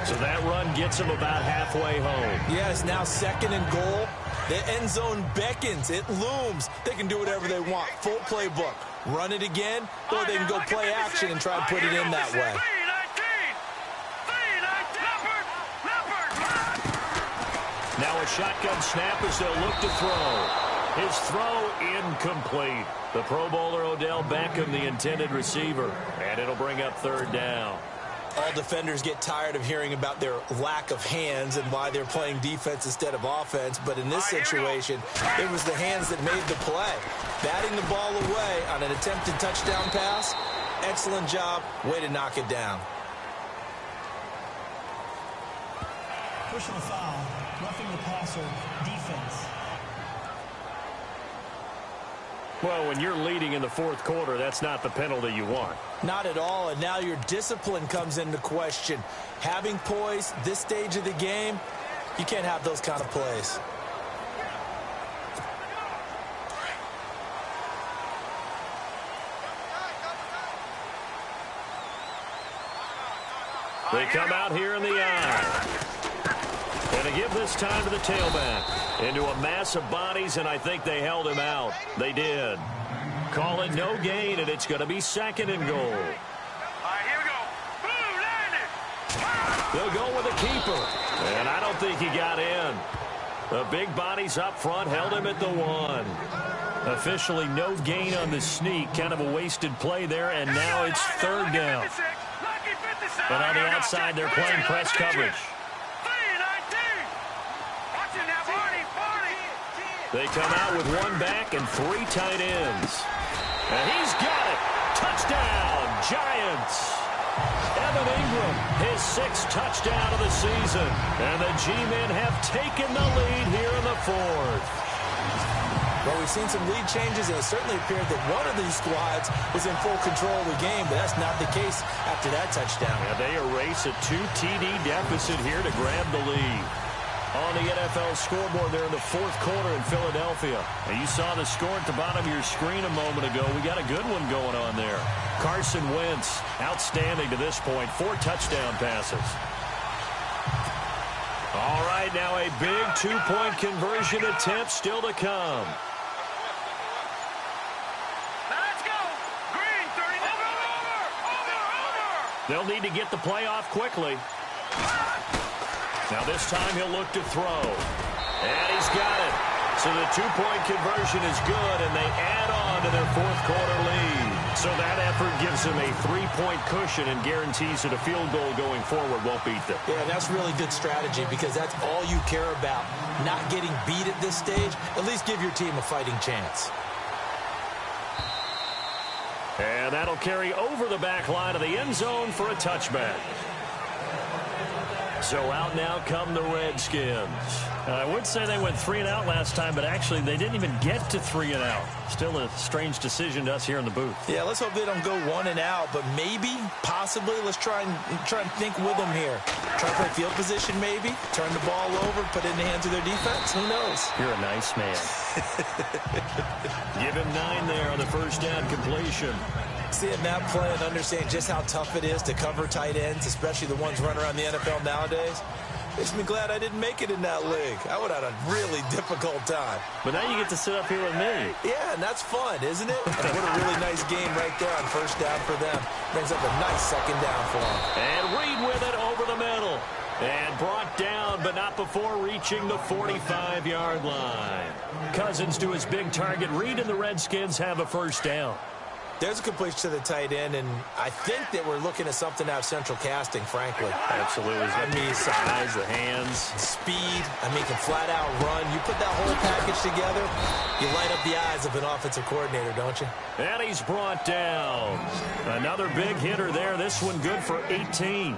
So that run gets him about halfway home. Yeah, it's now 2nd and goal. The end zone beckons. It looms. They can do whatever they want. Full playbook. Run it again, or they can go play action and try and put it in that way. Now a shotgun snap as they'll look to throw. His throw incomplete. The Pro Bowler Odell Beckham, the intended receiver. And it'll bring up 3rd down. All defenders get tired of hearing about their lack of hands and why they're playing defense instead of offense. But in this situation, it was the hands that made the play. Batting the ball away on an attempted touchdown pass. Excellent job. Way to knock it down. Personal foul. Roughing the passer. Defense. Well, when you're leading in the 4th quarter, that's not the penalty you want. Not at all, and now your discipline comes into question. Having poise this stage of the game, you can't have those kind of plays. They come out here in the eye. And to give this time to the tailback. Into a mass of bodies, and I think they held him out. They did. Call it no gain, and it's going to be 2nd and goal. All right, here we go. Boom, landed. They'll go with a keeper. And I don't think he got in. The big bodies up front held him at the 1. Officially no gain on the sneak. Kind of a wasted play there, and now it's 3rd down. And on the outside, they're playing press coverage. They come out with 1 back and 3 tight ends. And he's got it. Touchdown, Giants. Evan Ingram, his 6th touchdown of the season. And the G-men have taken the lead here in the 4th. Well, we've seen some lead changes, and it certainly appeared that one of these squads was in full control of the game, but that's not the case after that touchdown. Yeah, they erase a 2 TD deficit here to grab the lead. On the NFL scoreboard there in the 4th quarter in Philadelphia. And you saw the score at the bottom of your screen a moment ago. We got a good one going on there. Carson Wentz, outstanding to this point. 4 touchdown passes. All right, now a big 2-point conversion attempt still to come. Let's go. Green, 30. Over. They'll need to get the play off quickly. Now this time he'll look to throw. And he's got it. So the 2-point conversion is good, and they add on to their 4th quarter lead. So that effort gives them a 3-point cushion and guarantees that a field goal going forward won't beat them. Yeah, that's really good strategy because that's all you care about. Not getting beat at this stage. At least give your team a fighting chance. And that'll carry over the back line of the end zone for a touchback. So out now come the Redskins. I would say they went 3 and out last time, but actually they didn't even get to 3 and out. Still a strange decision to us here in the booth. Yeah, let's hope they don't go 1 and out, but maybe, possibly, let's try and think with them here. Try to play field position maybe, turn the ball over, put it in the hands of their defense. Who knows? You're a nice man. Give him 9 there on the first down completion. Seeing that play and understanding just how tough it is to cover tight ends, especially the ones running around the NFL nowadays, makes me glad I didn't make it in that league. I would have had a really difficult time. But now you get to sit up here with me. Yeah, and that's fun, isn't it? And what a really nice game right there on first down for them. Brings up a nice second down for them. And Reed with it over the middle. And brought down, but not before reaching the 45-yard line. Cousins to his big target. Reed and the Redskins have a first down. There's a completion to the tight end, and I think that we're looking at something out of central casting, frankly. Absolutely. I mean, size, the hands. Speed. I mean, can flat out run. You put that whole package together, you light up the eyes of an offensive coordinator, don't you? And he's brought down. Another big hitter there. This one good for 18.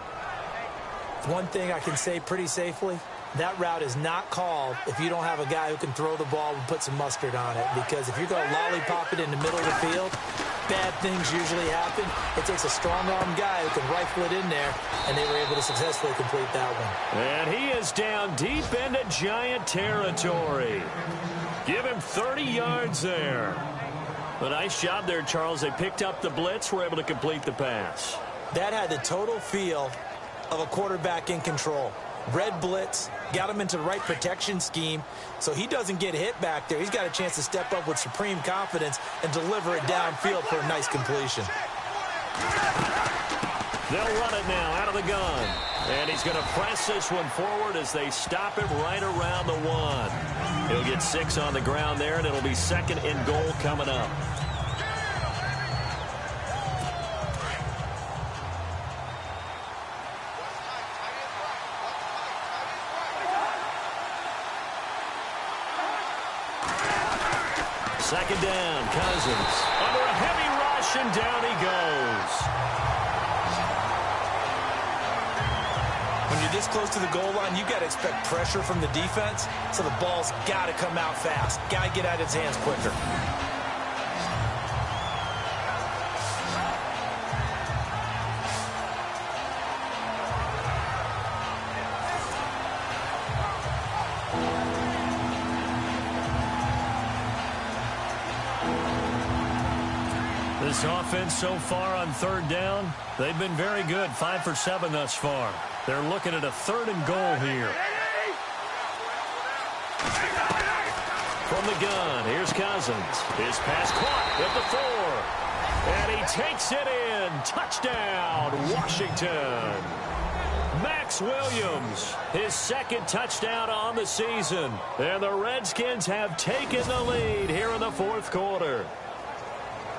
One thing I can say pretty safely, that route is not called if you don't have a guy who can throw the ball and put some mustard on it. Because if you're going to lollipop it in the middle of the field, bad things usually happen. It takes a strong-arm guy who can rifle it in there, and they were able to successfully complete that one. And he is down deep into Giant territory. Give him 30 yards there. A nice job there, Charles. They picked up the blitz, were able to complete the pass. That had the total feel of a quarterback in control. Red blitz, got him into the right protection scheme, so he doesn't get hit back there. He's got a chance to step up with supreme confidence and deliver it downfield for a nice completion. They'll run it now out of the gun. And he's going to press this one forward as they stop him right around the 1. He'll get 6 on the ground there, and it'll be 2nd and goal coming up. Second down, Cousins. Under a heavy rush, and down he goes. When you're this close to the goal line, you got to expect pressure from the defense, so the ball's got to come out fast. Got to get out of his hands quicker. This offense so far on 3rd down, they've been very good. 5 for 7 thus far. They're looking at a 3rd and goal here. From the gun, here's Cousins. His pass caught at the 4. And he takes it in. Touchdown, Washington. Max Williams, his 2nd touchdown on the season. And the Redskins have taken the lead here in the 4th quarter.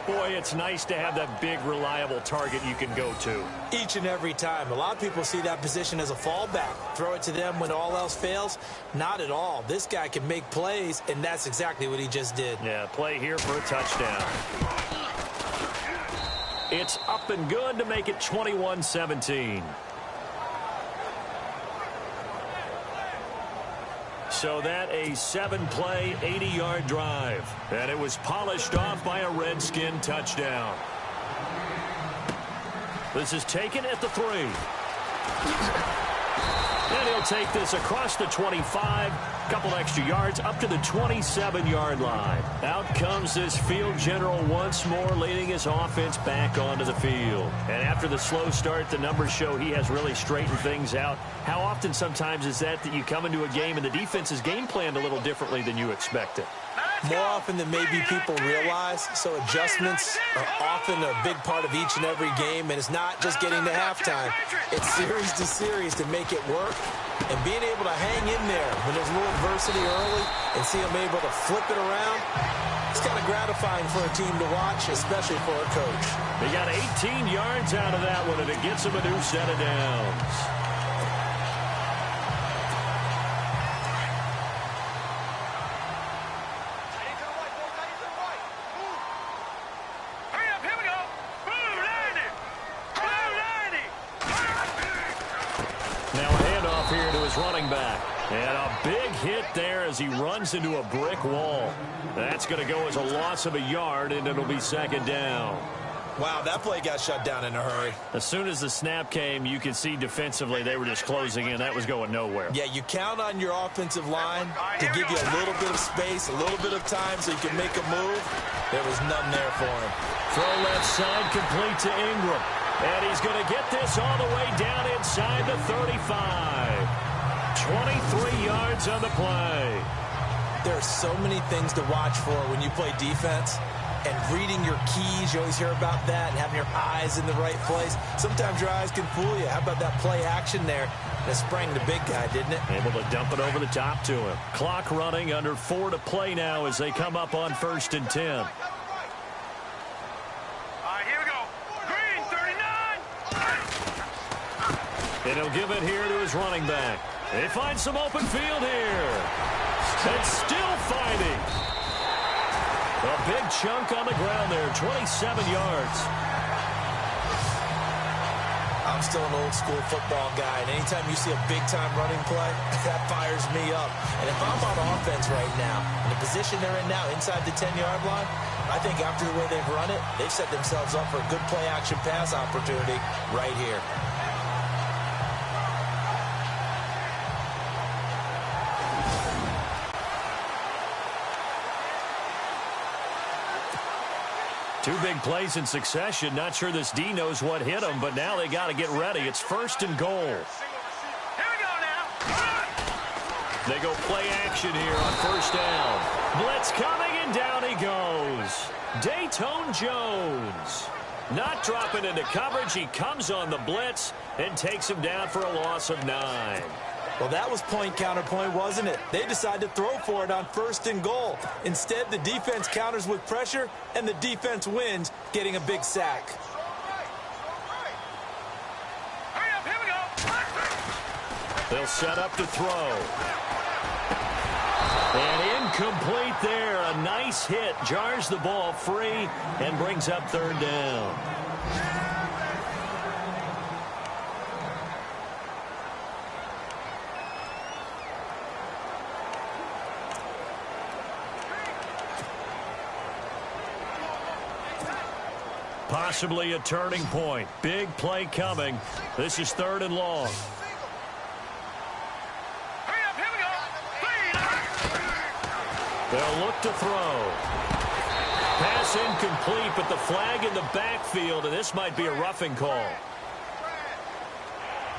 Boy, it's nice to have that big, reliable target you can go to. Each and every time. A lot of people see that position as a fallback. Throw it to them when all else fails. Not at all. This guy can make plays, and that's exactly what he just did. Yeah, play here for a touchdown. It's up and good to make it 21-17. So that a 7-play, 80-yard drive. And it was polished off by a Redskin touchdown. This is taken at the 3. And he'll take this across the 25. Couple extra yards up to the 27-yard line. Out comes this field general once more, leading his offense back onto the field. And after the slow start, the numbers show he has really straightened things out. How often sometimes is that you come into a game and the defense is game planned a little differently than you expected? More often than maybe people realize, so adjustments are often a big part of each and every game, and it's not just getting to halftime. It's series to series to make it work, and being able to hang in there when there's a little adversity early and see them able to flip it around, it's kind of gratifying for a team to watch, especially for a coach. They got 18 yards out of that one, and it gets them a new set of downs. And a big hit there as he runs into a brick wall. That's going to go as a loss of a yard, and it'll be second down. Wow, that play got shut down in a hurry. As soon as the snap came, you could see defensively they were just closing in. That was going nowhere. Yeah, you count on your offensive line to give you a little bit of space, a little bit of time so you can make a move. There was none there for him. Throw left side complete to Ingram. And he's going to get this all the way down inside the 35. 23 yards on the play. There are so many things to watch for when you play defense. And reading your keys, you always hear about that, and having your eyes in the right place. Sometimes your eyes can fool you. How about that play action there? That sprang the big guy, didn't it? Able to dump it over the top to him. Clock running, under 4 to play now as they come up on 1st and 10. All right, here we go. Green, 39. And he'll give it here to his running back. They find some open field here. And still finding. A big chunk on the ground there, 27 yards. I'm still an old-school football guy, and anytime you see a big-time running play, that fires me up. And if I'm on offense right now, in the position they're in now, inside the 10-yard line, I think after the way they've run it, they've set themselves up for a good play-action pass opportunity right here. Two big plays in succession. Not sure this D knows what hit him, but now they got to get ready. It's 1st and goal. Here we go now. They go play action here on 1st down. Blitz coming, and down he goes. Dayton Jones. Not dropping into coverage. He comes on the blitz and takes him down for a loss of 9. Well, that was point counterpoint, wasn't it? They decided to throw for it on 1st and goal. Instead, the defense counters with pressure, and the defense wins, getting a big sack. Hurry up, here we go. They'll set up to throw. And incomplete there. A nice hit. Jars the ball free and brings up 3rd down. Possibly a turning point. Big play coming. This is 3rd and long. Hurry up, here we go. They'll look to throw. Pass incomplete, but the flag in the backfield, and this might be a roughing call.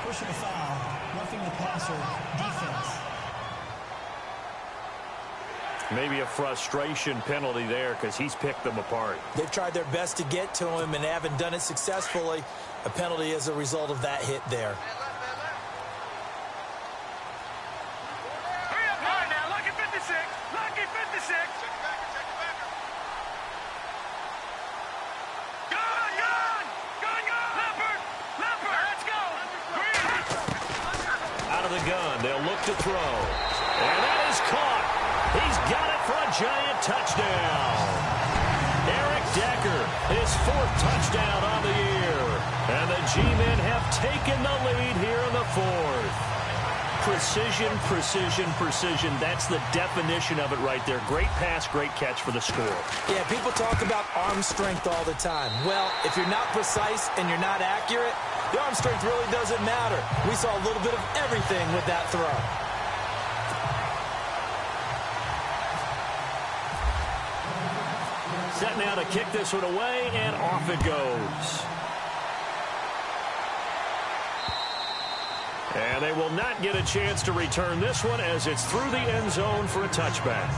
Pushing a foul, roughing the passer, defense. Maybe a frustration penalty there because he's picked them apart. They've tried their best to get to him and haven't done it successfully. A penalty as a result of that hit there. Hurry up, all right now. Lucky 56. Lucky 56. Gun. Leopard. Let's go. Green. Out of the gun, they'll look to throw. And that is caught. He's got it for a giant touchdown. Eric Decker, his 4th touchdown on the year. And the G-men have taken the lead here in the 4th. Precision, precision, precision. That's the definition of it right there. Great pass, great catch for the score. Yeah, people talk about arm strength all the time. Well, if you're not precise and you're not accurate, the arm strength really doesn't matter. We saw a little bit of everything with that throw. Set now to kick this one away, and off it goes. And they will not get a chance to return this one as it's through the end zone for a touchback.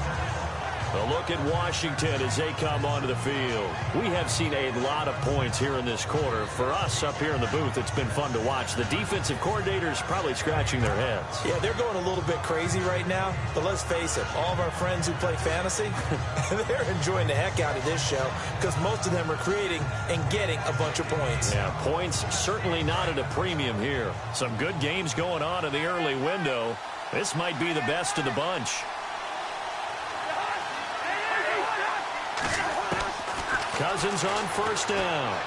A look at Washington as they come onto the field. We have seen a lot of points here in this quarter. For us up here in the booth, it's been fun to watch. The defensive coordinators probably scratching their heads. Yeah, they're going a little bit crazy right now. But let's face it, all of our friends who play fantasy, they're enjoying the heck out of this show because most of them are creating and getting a bunch of points. Yeah, points certainly not at a premium here. Some good games going on in the early window. This might be the best of the bunch. Cousins on 1st down.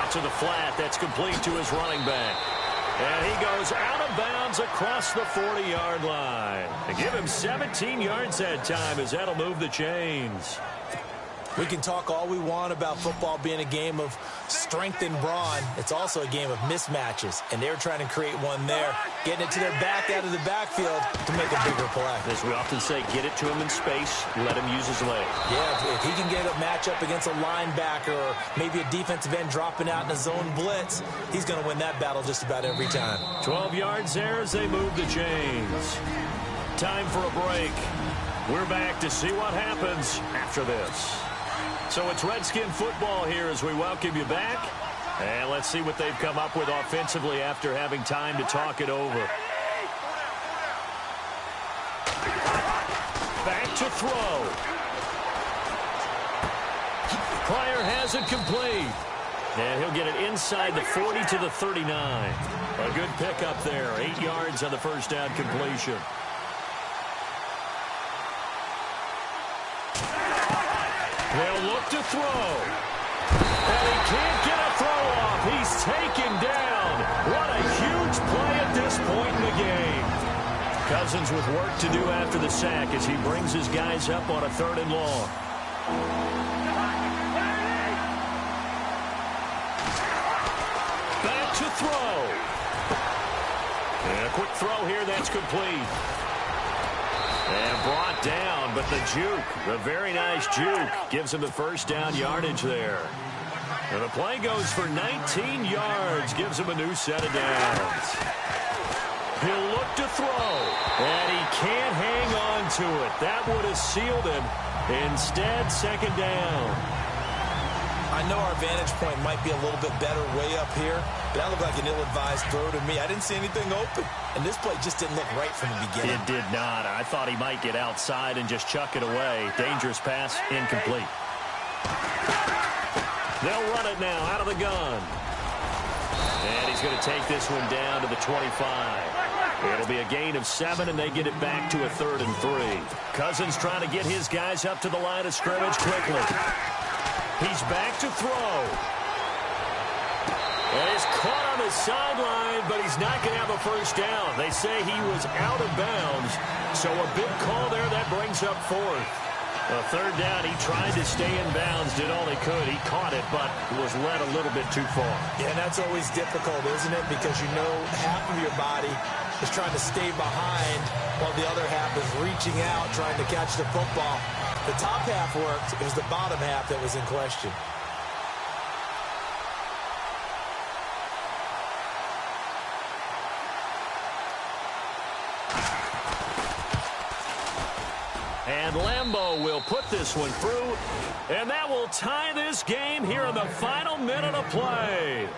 Out to the flat. That's complete to his running back. And he goes out of bounds across the 40-yard line. And give him 17 yards that time as that'll move the chains. We can talk all we want about football being a game of strength and brawn. It's also a game of mismatches, and they're trying to create one there, getting it to their back out of the backfield to make a bigger play. As we often say, get it to him in space, let him use his leg. Yeah, if he can get a matchup against a linebacker or maybe a defensive end dropping out in a zone blitz, he's going to win that battle just about every time. 12 yards there as they move the chains. Time for a break. We're back to see what happens after this. So it's Redskin football here as we welcome you back. And let's see what they've come up with offensively after having time to talk it over. Back to throw. Pryor has it complete. And he'll get it inside the 40 to the 39. A good pickup there. 8 yards on the first down completion. They'll look to throw. And he can't get a throw off. He's taken down. What a huge play at this point in the game. Cousins with work to do after the sack as he brings his guys up on a 3rd and long. Back to throw. And a quick throw here that's complete. And brought down, but the juke, the very nice juke, gives him the first down yardage there. And the play goes for 19 yards, gives him a new set of downs. He'll look to throw, and he can't hang on to it. That would have sealed him. Instead, 2nd down. I know our vantage point might be a little bit better way up here, but that looked like an ill-advised throw to me. I didn't see anything open, and this play just didn't look right from the beginning. It did not. I thought he might get outside and just chuck it away. Dangerous pass, incomplete. They'll run it now out of the gun. And he's going to take this one down to the 25. It'll be a gain of 7, and they get it back to a 3rd and 3. Cousins trying to get his guys up to the line of scrimmage quickly. He's back to throw. And he's caught on the sideline, but he's not going to have a first down. They say he was out of bounds, so a big call there. That brings up 4th. A 3rd down, he tried to stay in bounds, did all he could. He caught it, but was led a little bit too far. Yeah, and that's always difficult, isn't it? Because you know half of your body is trying to stay behind while the other half is reaching out, trying to catch the football. The top half worked. It was the bottom half that was in question. And Lambeau will put this one through, and that will tie this game here in the final minute of play.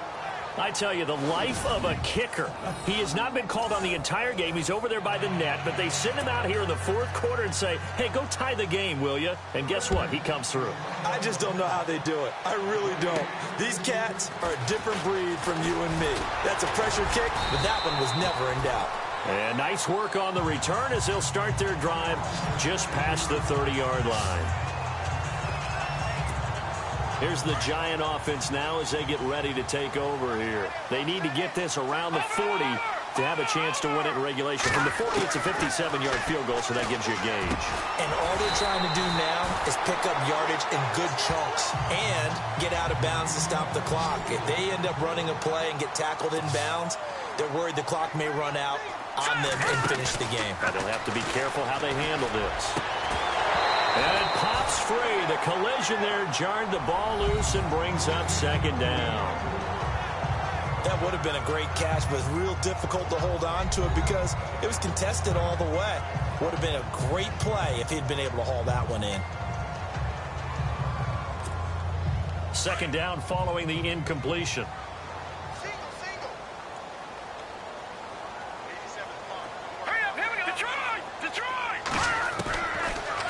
I tell you, the life of a kicker. He has not been called on the entire game. He's over there by the net, but they send him out here in the 4th quarter and say, hey, go tie the game, will you? And guess what? He comes through. I just don't know how they do it. I really don't. These cats are a different breed from you and me. That's a pressure kick, but that one was never in doubt. And nice work on the return as they'll start their drive just past the 30-yard line. Here's the Giant offense now as they get ready to take over here. They need to get this around the 40 to have a chance to win it in regulation. From the 40, it's a 57-yard field goal, so that gives you a gauge. And all they're trying to do now is pick up yardage in good chunks and get out of bounds to stop the clock. If they end up running a play and get tackled in bounds, they're worried the clock may run out on them and finish the game. And they'll have to be careful how they handle this. And it pops free. The collision there jarred the ball loose and brings up 2nd down. That would have been a great catch, but it's real difficult to hold on to it because it was contested all the way. Would have been a great play if he'd been able to haul that one in. 2nd down following the incompletion.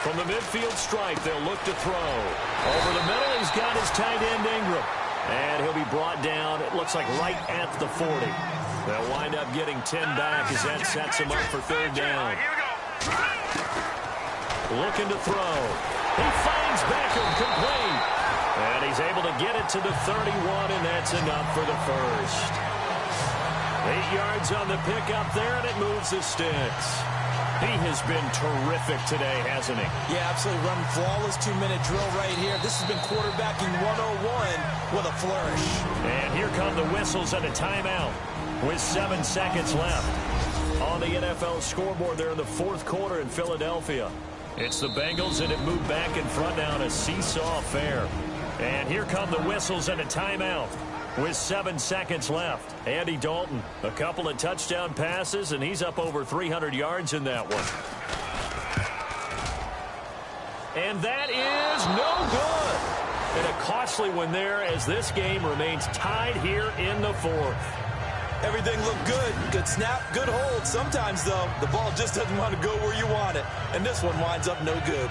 From the midfield stripe, they'll look to throw. Over the middle, he's got his tight end, Ingram. And he'll be brought down, it looks like right at the 40. They'll wind up getting 10 back as that sets him up for 3rd down. Looking to throw. He finds Beckham complete. And he's able to get it to the 31, and that's enough for the first. 8 yards on the pickup there, and it moves the sticks. He has been terrific today, hasn't he? Yeah, absolutely. Running flawless 2-minute drill right here. This has been quarterbacking 101 with a flourish. And here come the whistles and a timeout with 7 seconds left. On the NFL scoreboard there in the fourth quarter in Philadelphia. It's the Bengals, and it moved back in front now in a seesaw affair. And here come the whistles and a timeout with 7 seconds left. Andy Dalton, a couple of touchdown passes, and he's up over 300 yards in that one. And that is no good. And a costly one there as this game remains tied here in the fourth. Everything looked good. Good snap, good hold. Sometimes, though, the ball just doesn't want to go where you want it. And this one winds up no good.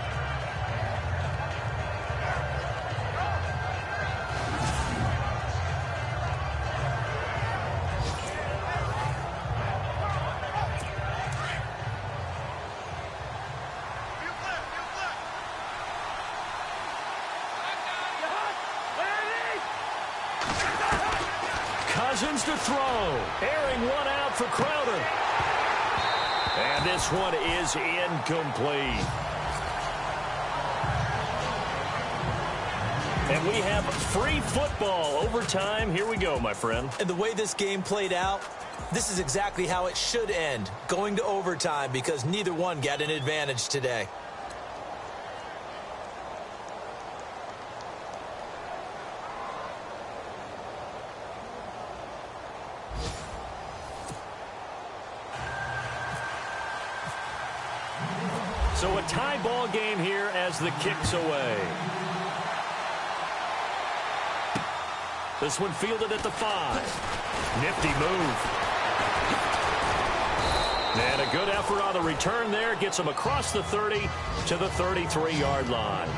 Cousins to throw. Airing one out for Crowder. And this one is incomplete. And we have free football overtime. Here we go, my friend. And the way this game played out, this is exactly how it should end. Going to overtime because neither one got an advantage today. So a tie ball game here as the kick's away. This one fielded at the 5. Nifty move. And a good effort on the return there. Gets him across the 30 to the 33-yard line.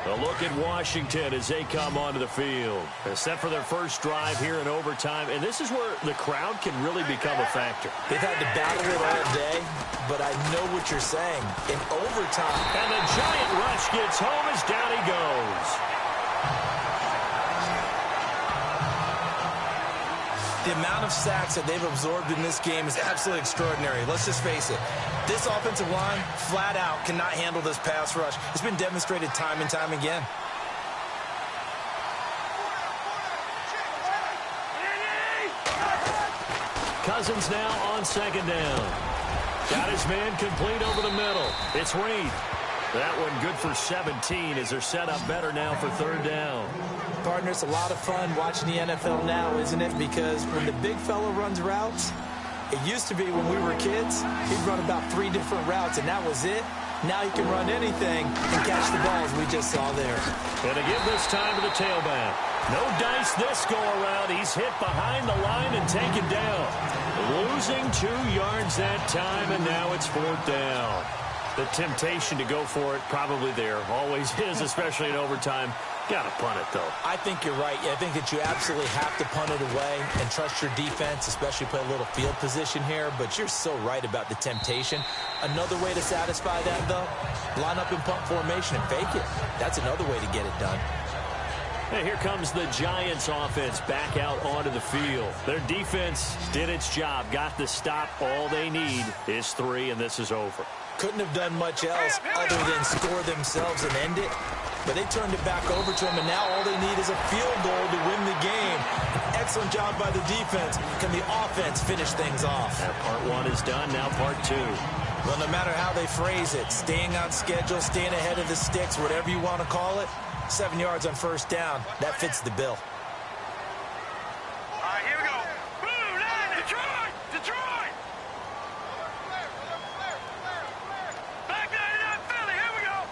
A look at Washington as they come onto the field. They're set for their first drive here in overtime, and this is where the crowd can really become a factor. They've had to battle it all day, but I know what you're saying. In overtime. And the giant rush gets home as down he goes. The amount of sacks that they've absorbed in this game is absolutely extraordinary. Let's just face it. This offensive line, flat out, cannot handle this pass rush. It's been demonstrated time and time again. Cousins now on second down. Got his man complete over the middle. It's Reed. That one good for 17 as they're set up better now for third down. Partner, it's a lot of fun watching the NFL now, isn't it? Because when the big fella runs routes, it used to be when we were kids, he'd run about 3 different routes, and that was it. Now he can run anything and catch the balls we just saw there. And to give this time to the tailback. No dice this go-around. He's hit behind the line and taken down. Losing 2 yards that time, and now it's fourth down. The temptation to go for it probably there. Always is, especially in overtime. Got to punt it, though. I think you're right. I think that you absolutely have to punt it away and trust your defense, especially play a little field position here. But you're so right about the temptation. Another way to satisfy that, though, line up in punt formation and fake it. That's another way to get it done. And here comes the Giants offense back out onto the field. Their defense did its job, got the stop. All they need is 3, and this is over. Couldn't have done much else other than score themselves and end it. But they turned it back over to him, and now all they need is a field goal to win the game. Excellent job by the defense. Can the offense finish things off? Part 1 is done, now part 2. Well, no matter how they phrase it, staying on schedule, staying ahead of the sticks, whatever you want to call it, 7 yards on first down, that fits the bill. All right, here we go. Blue line, Detroit! Detroit! Back line, Philly, here we go.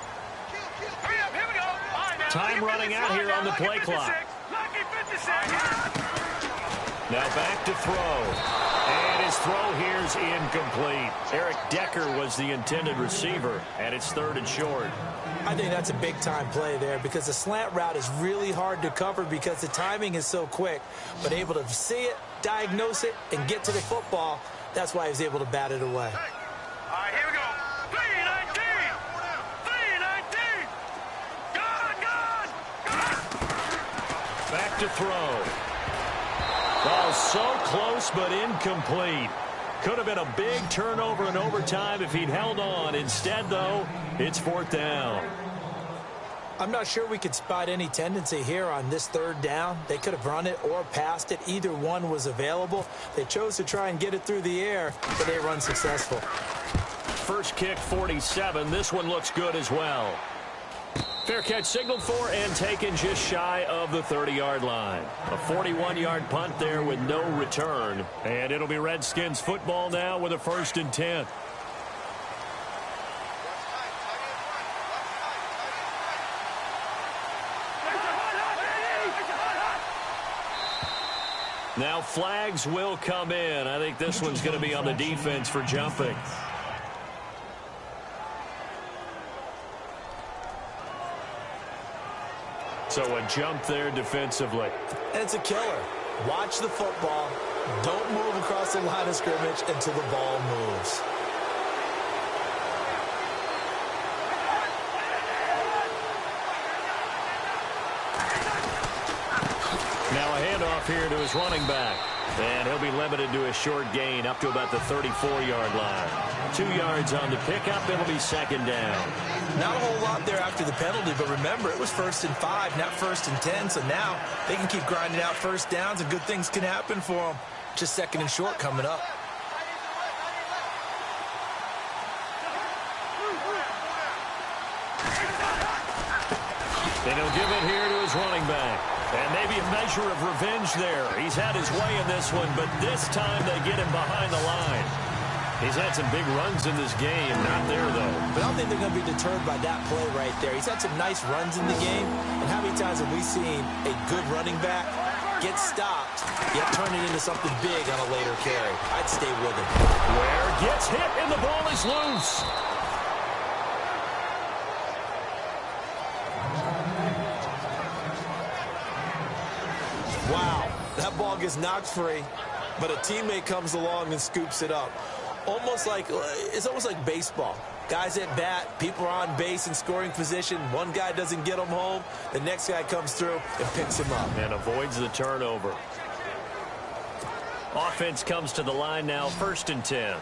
Hurry up, here we go. All right, now, Time running out here on the play clock. Lucky 56. Now back to throw. And his throw here's incomplete. Eric Decker was the intended receiver, and it's 3rd and short. I think that's a big-time play there because the slant route is really hard to cover because the timing is so quick. But able to see it, diagnose it, and get to the football, that's why he was able to bat it away. All right, here we go. 3-19. 3-19. Gone. Back to throw. Oh, so close but incomplete. Could have been a big turnover in overtime if he'd held on. Instead, though, it's 4th down. I'm not sure we could spot any tendency here on this 3rd down. They could have run it or passed it. Either one was available. They chose to try and get it through the air, but they run successful. First kick, 47. This one looks good as well. Fair catch signaled for and taken just shy of the 30-yard line. A 41-yard punt there with no return. And it'll be Redskins football now with a 1st and 10. Now flags will come in. I think this one's going to be on the defense for jumping. So a jump there defensively. And it's a killer. Watch the football. Don't move across the line of scrimmage until the ball moves. Now a handoff here to his running back. And he'll be limited to a short gain up to about the 34-yard line. 2 yards on the pickup. It'll be 2nd down. Not a whole lot there after the penalty, but remember, it was 1st and 5, not 1st and 10. So now they can keep grinding out 1st downs, and good things can happen for them. Just 2nd and short coming up. And he'll give it here to his running back. And maybe a measure of revenge there. He's had his way in this one, but this time they get him behind the line. He's had some big runs in this game. Not there, though. But I don't think they're going to be deterred by that play right there. He's had some nice runs in the game. And how many times have we seen a good running back get stopped, yet turn it into something big on a later carry? I'd stay with him. Ware gets hit, and the ball is loose. Wow, that ball gets knocked free, but a teammate comes along and scoops it up. It's almost like baseball. Guys at bat, people are on base in scoring position. One guy doesn't get him home. The next guy comes through and picks him up. And avoids the turnover. Offense comes to the line now, 1st and 10.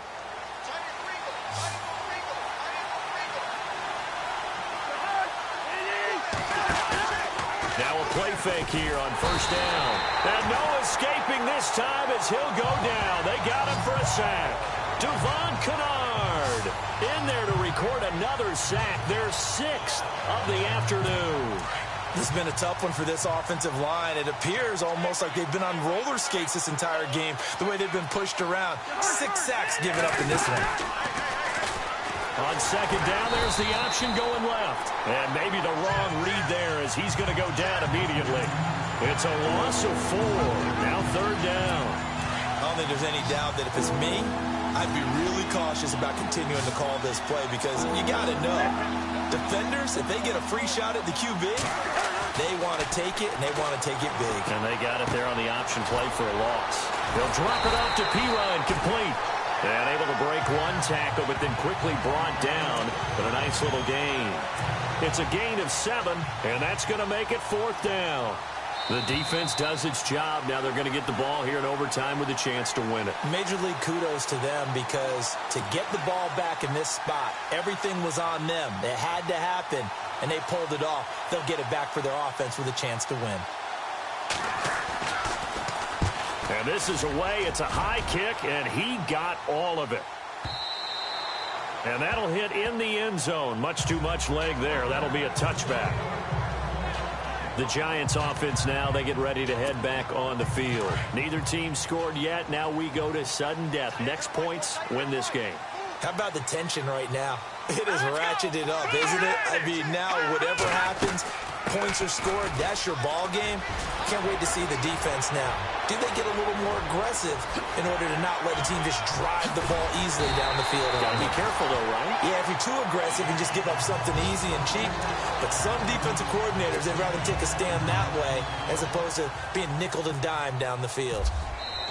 Now a play fake here on 1st down. And no escaping this time as he'll go down. They got him for a sack. Devon Kennard in there to record another sack. Their 6th of the afternoon. This has been a tough one for this offensive line. It appears almost like they've been on roller skates this entire game, the way they've been pushed around. 6 sacks given up in this one. On 2nd down, there's the option going left. And maybe the wrong read there as he's going to go down immediately. It's a loss of 4. Now 3rd down. I don't think there's any doubt that if it's me, I'd be really cautious about continuing to call this play because you got to know, defenders, if they get a free shot at the QB, they want to take it, and they want to take it big. And they got it there on the option play for a loss. They'll drop it off to Pirine, complete. And able to break one tackle, but then quickly brought down. But a nice little gain. It's a gain of 7, and that's going to make it 4th down. The defense does its job. Now they're going to get the ball here in overtime with a chance to win it. Major League kudos to them because to get the ball back in this spot, everything was on them. It had to happen, and they pulled it off. They'll get it back for their offense with a chance to win. And this is away. It's a high kick, and he got all of it. And that'll hit in the end zone. Much too much leg there. That'll be a touchback. The Giants offense now, they get ready to head back on the field. Neither team scored yet. Now we go to sudden death. Next points win this game. How about the tension right now? It is ratcheted up, isn't it? I mean, now whatever happens, points are scored, that's your ball game. Can't wait to see the defense now. Do they get a little more aggressive in order to not let the team just drive the ball easily down the field? Gotta be careful though, right? Yeah, if you're too aggressive and just give up something easy and cheap. But some defensive coordinators, they'd rather take a stand that way as opposed to being nickeled and dimed down the field.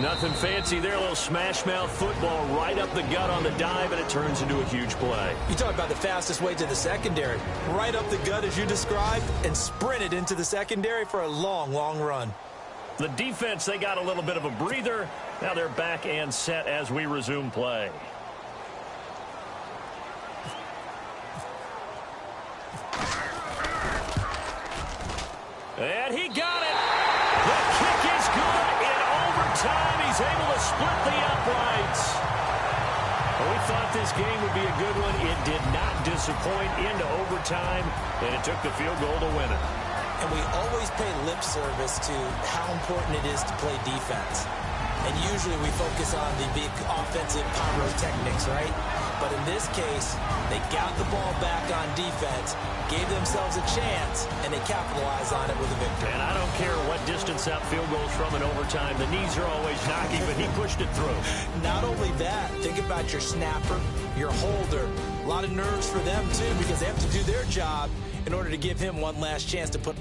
Nothing fancy there. A little smash-mouth football right up the gut on the dive, and it turns into a huge play. You talk about the fastest way to the secondary. Right up the gut as you described, and sprinted into the secondary for a long, long run. The defense, they got a little bit of a breather. Now they're back and set as we resume play. And he got it. The kick is good in overtime. He's able to split the uprights. Well, we thought this game would be a good one. It did not disappoint into overtime, and it took the field goal to win it. And we always pay lip service to how important it is to play defense. And usually we focus on the big offensive pyrotechnics, right? But in this case, they got the ball back on defense, gave themselves a chance, and they capitalized on it with a victory. And I don't care what distance that field goes from in overtime. The knees are always knocking, but he pushed it through. Not only that, think about your snapper, your holder. A lot of nerves for them, too, because they have to do their job in order to give him one last chance to put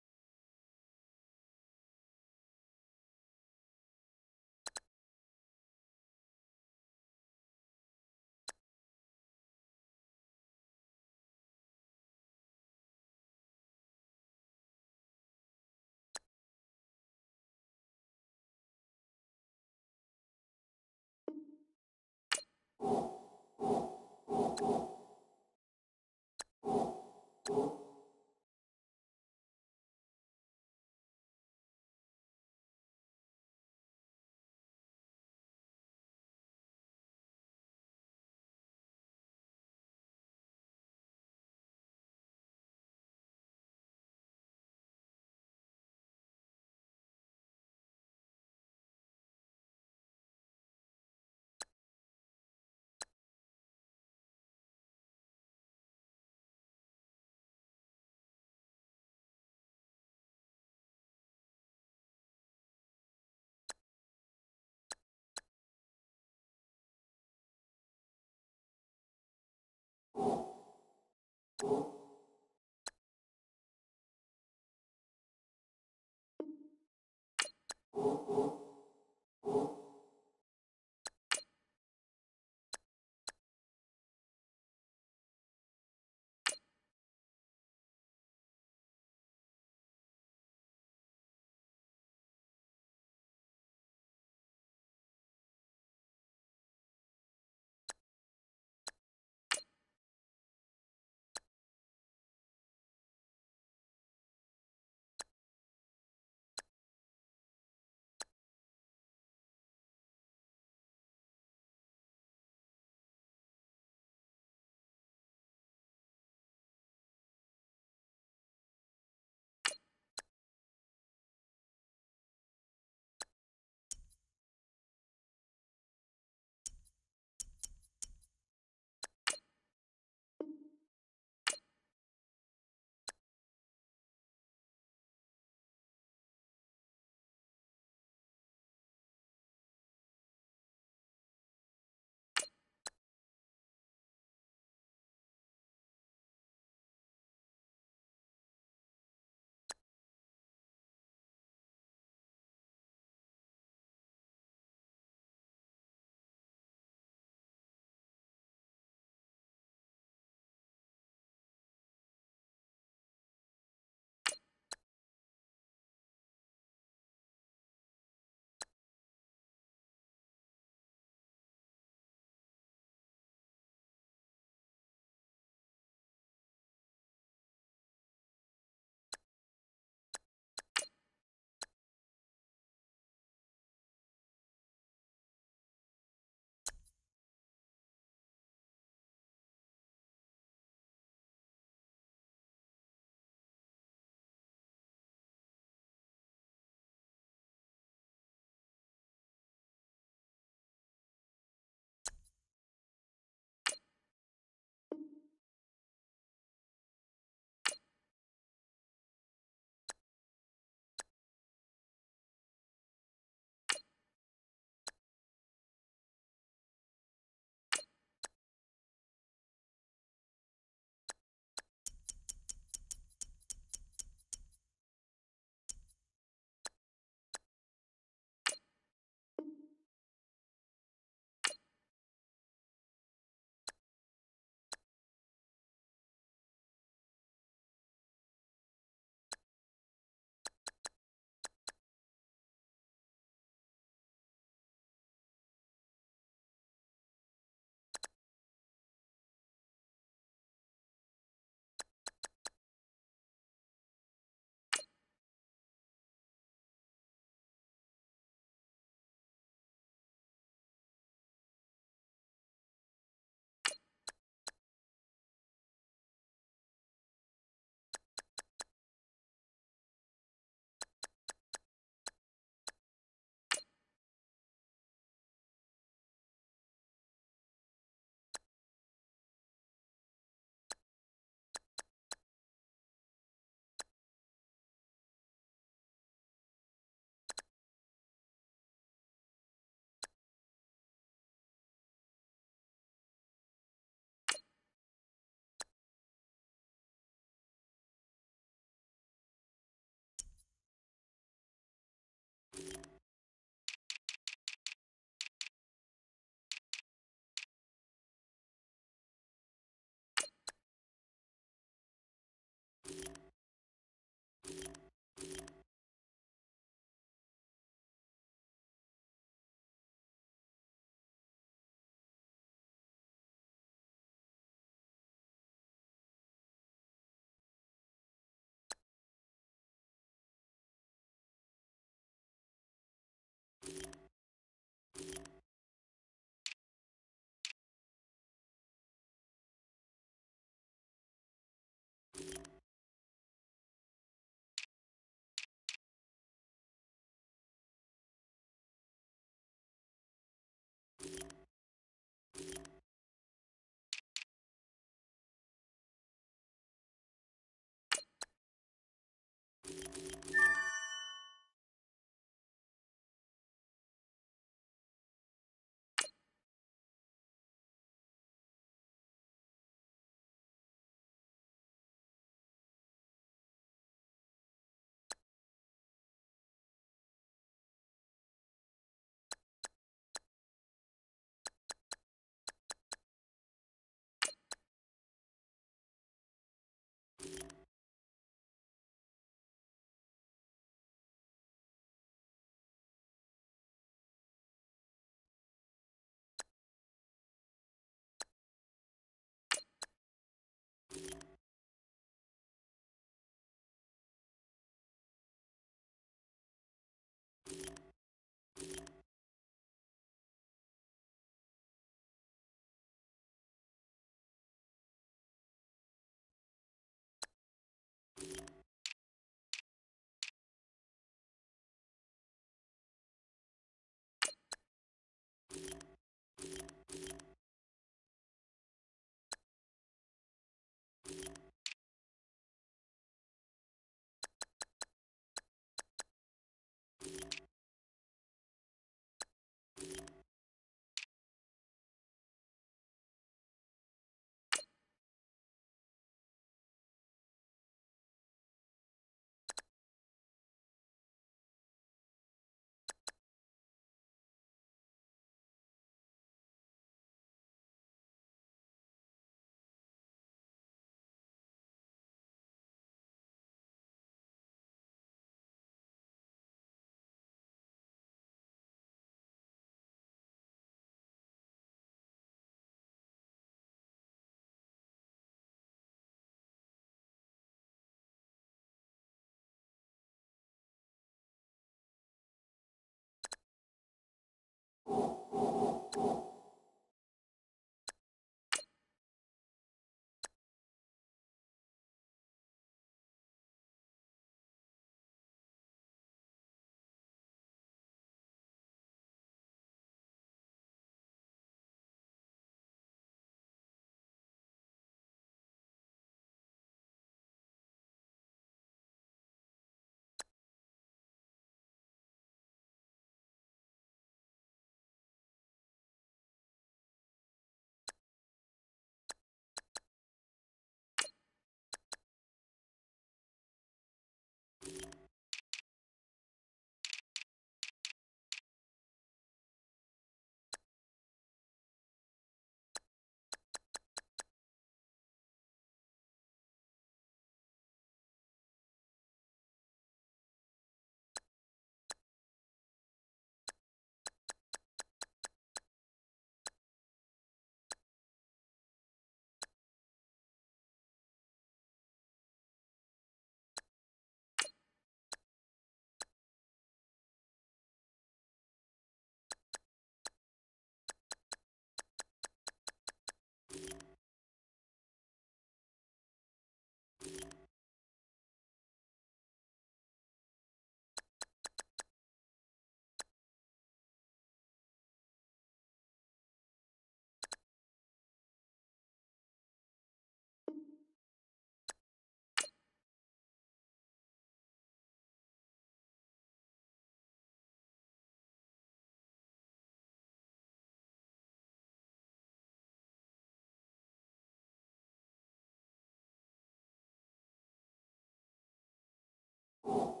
you.